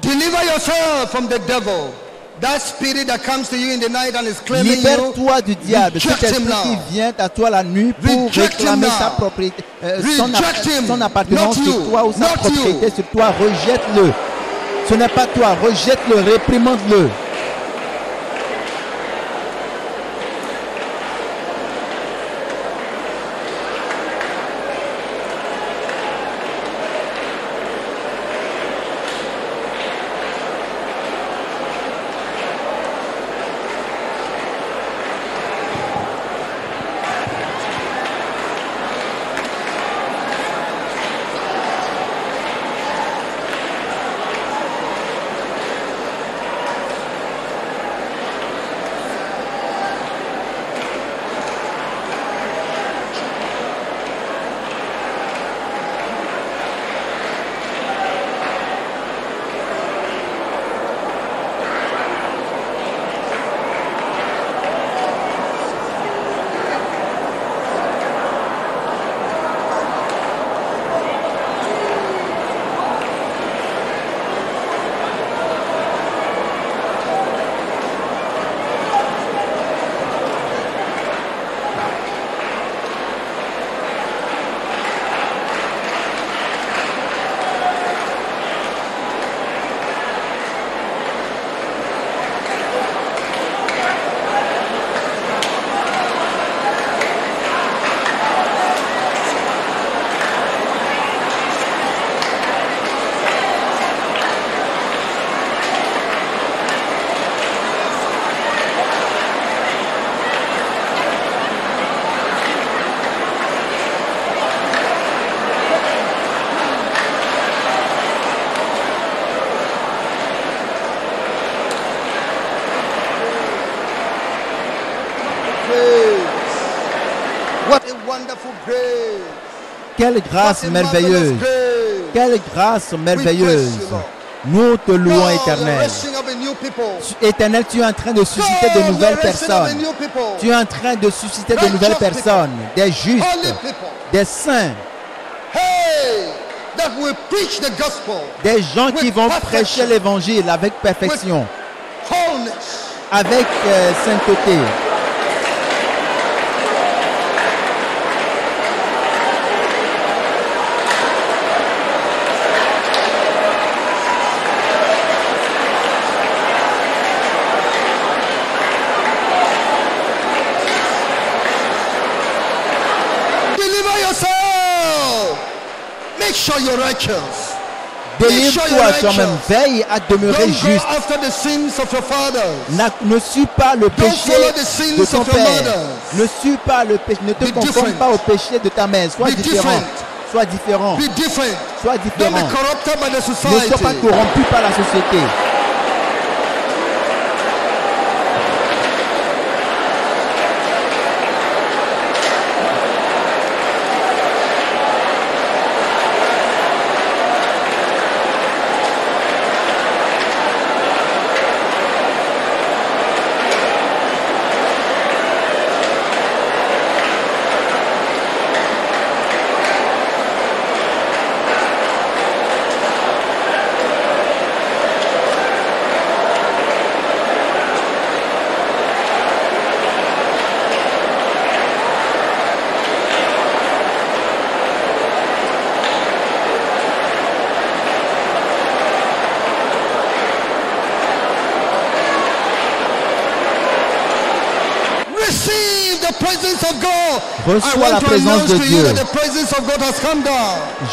Deliver yourself from the devil. That spirit that comes to you in the night and is claiming you. Libère-toi du diable, cet Reject him esprit qui now. vient à toi la nuit pour Reject him réclamer now. sa propriété, Reject him. son appartenance Not sur you. toi ou sa Not propriété you. sur toi. Rejette-le. Ce n'est pas toi, rejette-le, réprimande-le. Quelle grâce merveilleuse. Quelle grâce merveilleuse. Nous te louons, Éternel. Éternel, tu es en train de susciter de nouvelles personnes. Tu es en train de susciter de nouvelles personnes, des justes, des saints, des gens qui vont prêcher l'évangile avec perfection, avec sainteté. Délivre-toi toi-même, veille à demeurer juste. Ne suis pas le péché de ton père. Ne suis pas le péché. Ne te conforme pas au péché de ta mère. Sois différent. Sois différent. Sois différent. Ne sois pas corrompu par la société. Reçois la présence de Dieu.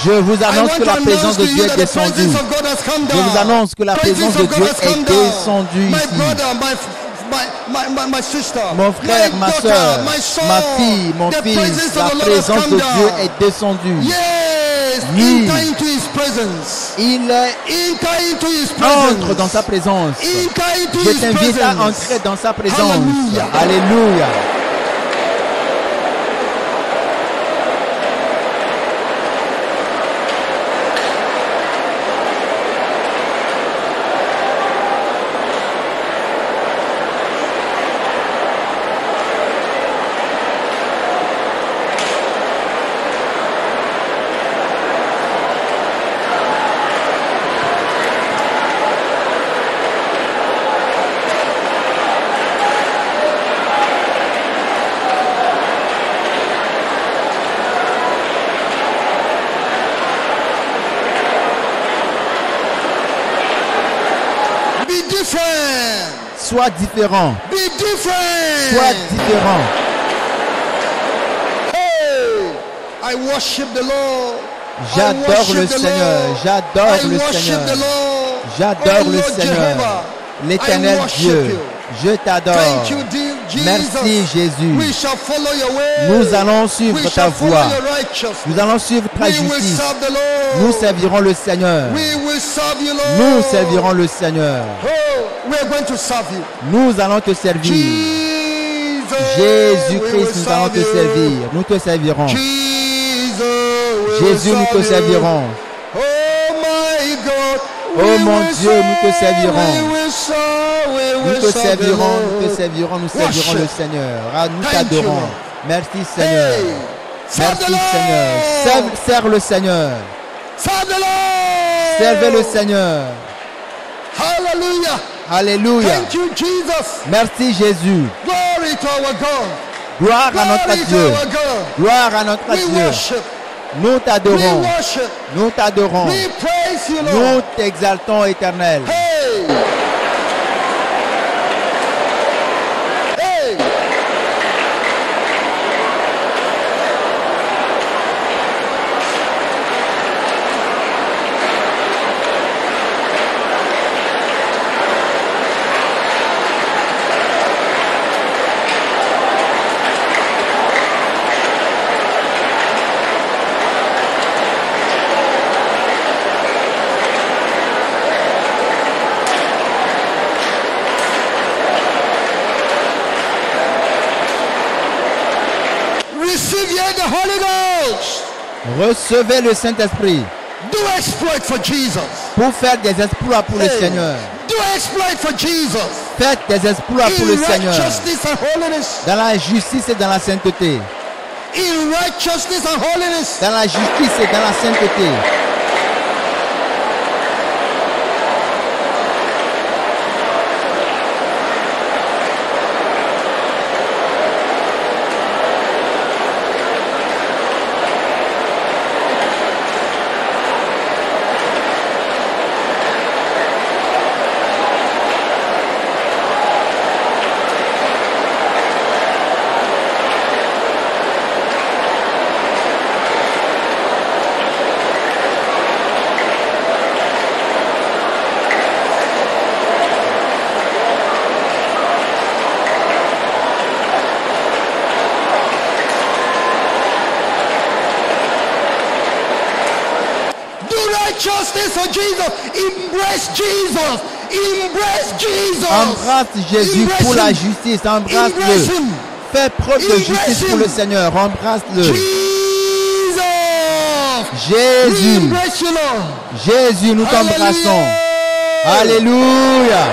Je vous annonce que la présence de Dieu est descendue. Je vous annonce que la présence de Dieu est descendue ici. Mon frère, ma soeur, ma fille, mon fils, la présence de Dieu est descendue. Oui, il entre dans sa présence. Je t'invite à entrer dans sa présence. Alléluia. Sois différent. Sois différent. J'adore le Seigneur. J'adore le Seigneur. J'adore le Seigneur. L'Éternel Dieu. Je t'adore. Merci Jésus. Nous allons suivre ta voie. Nous allons suivre ta justice. Nous servirons le Seigneur. Nous servirons le Seigneur. Nous allons te servir. Jésus-Christ, nous allons te servir. Nous te servirons. Jésus, nous te servirons. Oh mon Dieu, nous te servirons. Nous te servirons, nous te servirons, nous servirons le Seigneur. Ah, nous t'adorons. Merci Seigneur. Merci Seigneur. Serve le Seigneur. Servez le Seigneur. Hallelujah. Alléluia. Thank you, Jesus. Merci Jésus. Glory to our God. Gloire à notre Dieu. Gloire à notre Dieu. Nous t'adorons. Nous t'adorons. Nous t'exaltons, Éternel. Hey. Hey. Holy Ghost. Recevez le Saint-Esprit. Do exploit for Jesus. Pour faire des exploits pour le Seigneur. Do exploit for Jesus. Faites des exploits pour le Seigneur. Righteousness and holiness. Dans la justice et dans la sainteté. In righteousness and holiness. Dans la justice et dans la sainteté. Righteousness for Jesus. Embrace Jesus. Embrace Jesus. Embrasse Jésus pour la justice. Embrasse-le. Fais preuve de justice pour le Seigneur. Embrasse-le. Jésus. Jésus, nous t'embrassons. Alléluia.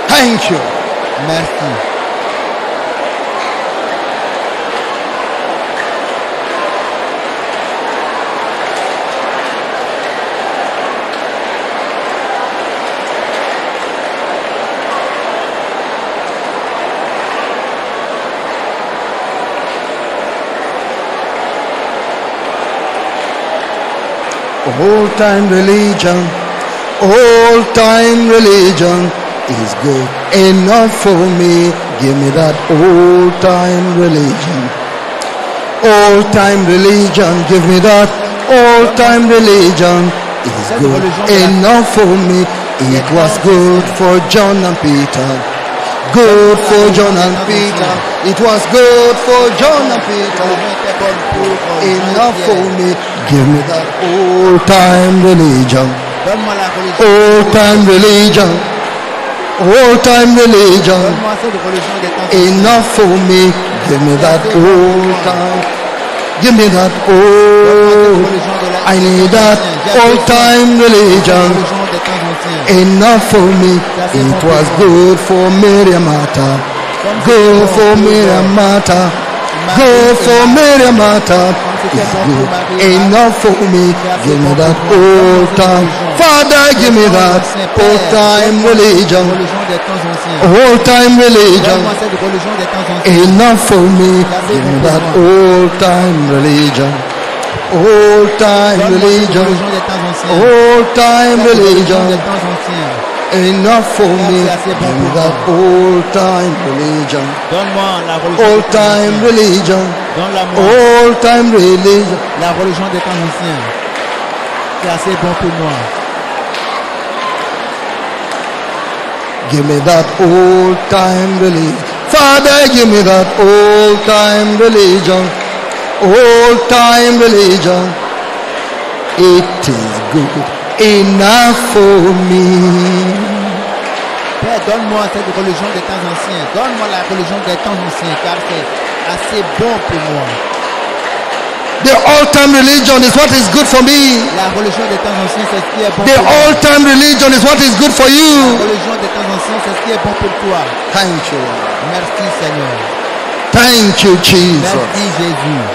Thank you. Merci. Old-time religion, old-time religion is good enough for me. Give me that old-time religion. Old-time religion, give me that old-time religion. Is good enough for me. It was good for John and Peter. Good for John and Peter. It was good for John and Peter. Enough for me. Give me that old-time religion. Old-time religion. Old-time religion. Enough for me. Give me that old-time. Give me that old. I need that old-time religion. Enough for me. It was good for Miriam Martha. Good for Miriam Martha. Good for Miriam Martha. It's good enough for me. Give me that old time. Father, give me that old time religion. Old time religion. Enough for me. Give me that old time religion. Old time religion. Old time religion. Enough for me. Give me that old time religion. Old time religion. Old time religion. La religion des temps anciens. C'est assez bon pour moi. Give me that old time religion. Father, give me that old time religion. Old time religion. It is good enough for me. Père, donne-moi cette religion des temps anciens. Donne-moi la religion des temps anciens, car c'est assez bon pour moi. The old-time religion is what is good for me. La religion des temps anciens, c'est ce qui est bon The pour moi. old-time religion is what is good for La you. religion des temps anciens, c'est ce qui est bon pour toi. Thank you. Merci Seigneur. Thank you, Jesus. Merci Jésus.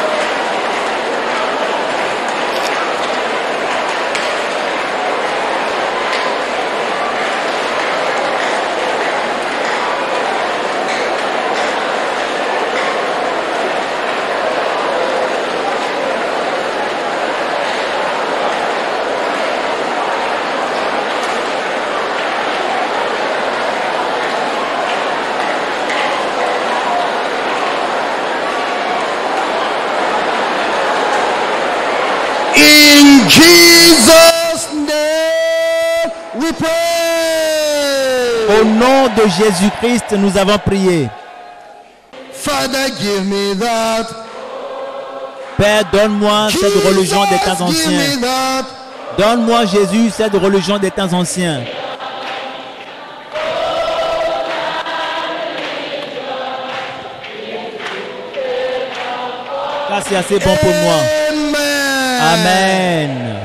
In Jesus' name we pray. Au nom de Jésus-Christ, nous avons prié. Father, give me that. Père, donne-moi cette religion des temps Jesus, give me anciens. that. Donne-moi, Jésus, cette religion des temps anciens. Ça, c'est assez bon pour moi. Amen. Amen.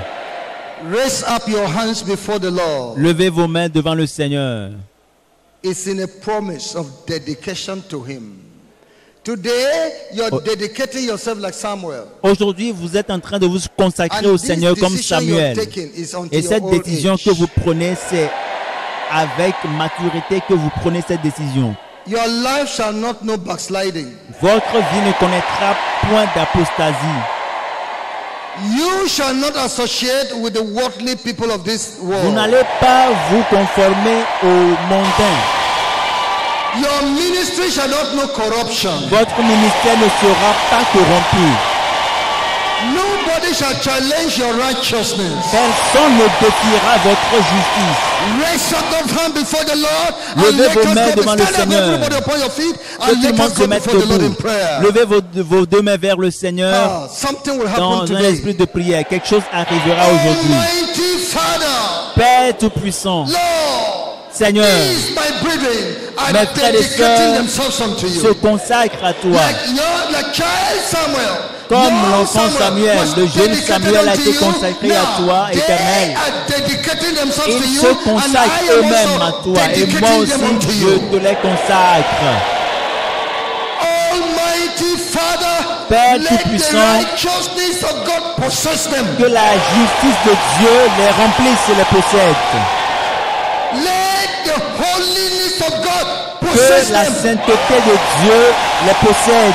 Raise up your hands before the Lord. Levez vos mains devant le Seigneur. It's in a promise of dedication to Him. Today, you're dedicating yourself like Samuel. Aujourd'hui, vous êtes en train de vous consacrer au Seigneur comme Samuel. Et cette décision que vous prenez, c'est avec maturité que vous prenez cette décision. Your life shall not know backsliding. Votre vie ne connaîtra point d'apostasie. You shall not associate with the worldly people of this Vous world. n'allez pas vous conformer aux mondains. Your ministry shall not know corruption. Votre ministère ne sera pas corrompu. Nobody shall challenge your righteousness. Personne ne défiera votre justice. Raise up your hand before the Lord. Levez vos mains devant le Stand up, Seigneur. everybody upon your feet, Que and tout le let monde us se go mette before the Lord in debout. prayer. Levez vos deux mains vers le Seigneur Something will dans happen un today. esprit de prière. Quelque chose arrivera aujourd'hui. Almighty Father, Père Tout-Puissant, Lord, Seigneur, these my brethren are mes frères et dedicating sœurs themselves unto se you. consacrent à toi. Like child Samuel. Comme Young l'enfant Samuel, was le jeune dedicated Samuel a unto été you. consacré à Now, toi, they Éternel. are dedicating themselves to Ils you, se and consacrent I am eux-mêmes à also toi. Et moi dedicating aussi, them unto je you. te les consacre. Almighty Father, Père let the Tout-Puissant, righteousness of God possess them. que la justice de Dieu les remplisse et les possède. Let the holiness of God Que possess la them. sainteté de Dieu les possède.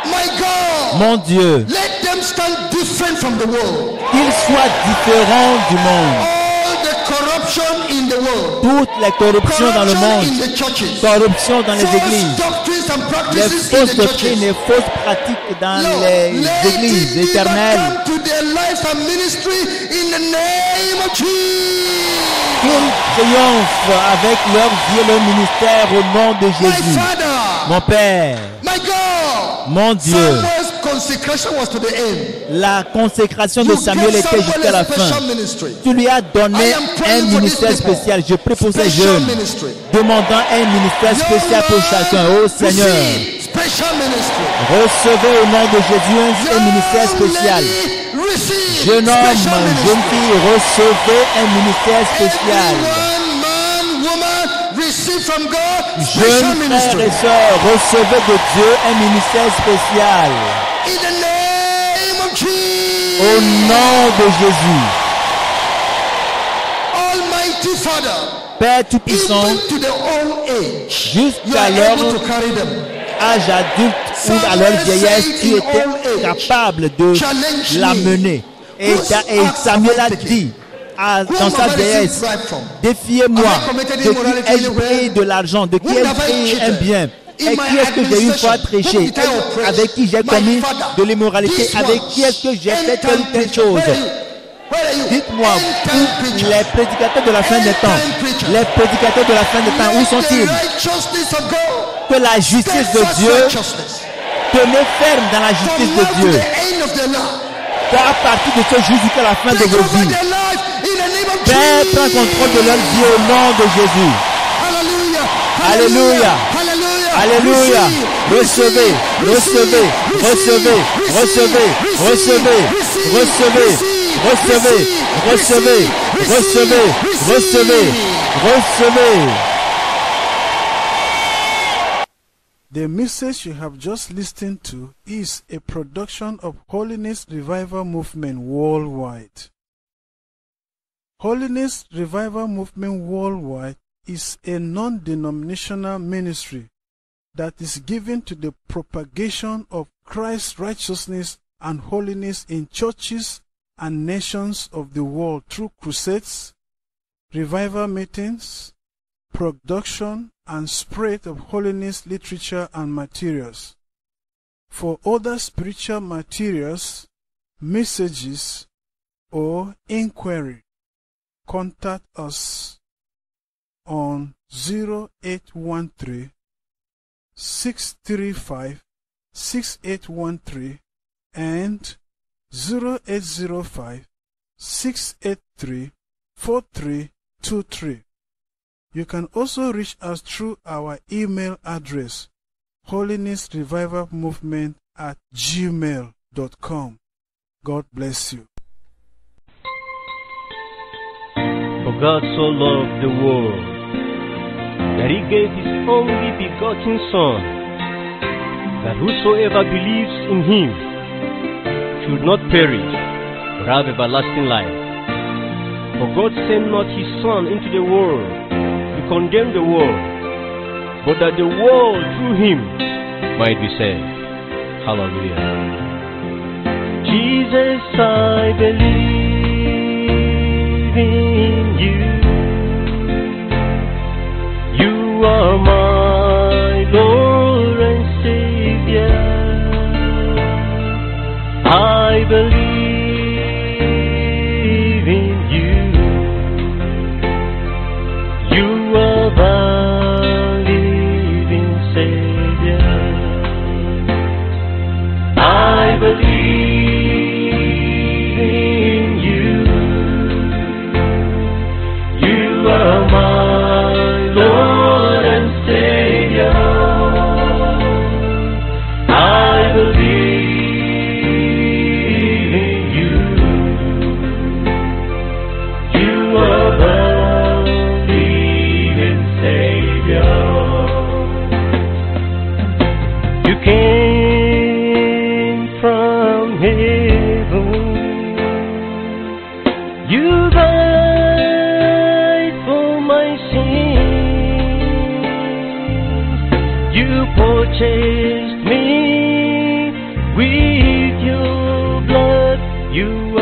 My God, Mon Dieu, let them stand different from the world. qu'ils soient différents du monde. All the corruption in the world, Toutes les corruptions dans le corruption monde, in the churches, corruption dans les false églises, doctrines and les practices in fausses the doctrines churches. et fausses pratiques dans Lord, les let églises it never éternelles. come to their life and ministry in the name of Jesus. Qu'ils triomphent avec leur vie et leur ministère au nom de My Jésus. Father, Mon Père, my God, mon Dieu, Samuel's consecration was to the end. la consécration de You Samuel gave était jusqu'à Samuel la a special fin. ministry. Tu lui as donné I am un praying for ministère these people. spécial. Je prie pour ces Special jeunes, ministry. demandant un ministère spécial pour chacun. Oh Seigneur, Receive special ministry. recevez au nom de Jésus un ministère Young spécial. lady, receive Jeune homme, special jeune ministry. fille, recevez un ministère spécial. Everyone, man, woman, receive from God special Jeunes frères ministry. et sœurs, recevez de Dieu un ministère spécial. In the name of Jesus. Au nom de Jésus. Almighty Father, Père Tout-Puissant, even to the old age, you jusqu'à are leur able to carry them. âge adulte ou à leur vieillesse, tu étais capable de l'amener. Et Samuel a dit dans sa vieillesse, défiez-moi de qui ai-je pris de l'argent, de qui ai-je pris un bien, et qui est-ce que j'ai une fois triché, avec qui j'ai commis de l'immoralité, avec qui est-ce que j'ai fait telle ou telle chose. Dites-moi, les prédicateurs de la fin des temps, les prédicateurs de la fin des temps, où sont-ils? Que la justice de Dieu, tenez ferme dans la justice de Dieu. Qu'à partir de ce jour jusqu'à la fin de vos vies, Père, prends contrôle de leur vie au nom de Jésus. Alléluia. Alléluia. Recevez, recevez, recevez, recevez, recevez, recevez, recevez, recevez, recevez, recevez, recevez. The message you have just listened to is a production of Holiness Revival Movement Worldwide. Holiness Revival Movement Worldwide is a non-denominational ministry that is given to the propagation of Christ's righteousness and holiness in churches and nations of the world through crusades, revival meetings, production and spread of holiness literature and materials. For other spiritual materials, messages, or inquiry, contact us on 0813 635-6813 and 0805-683-4323. You can also reach us through our email address, holinessrevivalmovement@gmail.com. God bless you. For God so loved the world that he gave his only begotten Son, that whosoever believes in him should not perish, but have everlasting life. For God sent not his Son into the world to condemn the world, but that the world through him might be saved. Hallelujah. Jesus, I believe in you. You are my Lord and Savior. I believe in you. You are the living Savior. I believe in you. You are my Lord and Savior. I believe in you. You are the living Savior. You came from heaven. You died for my sins. You purchased me with your blood. You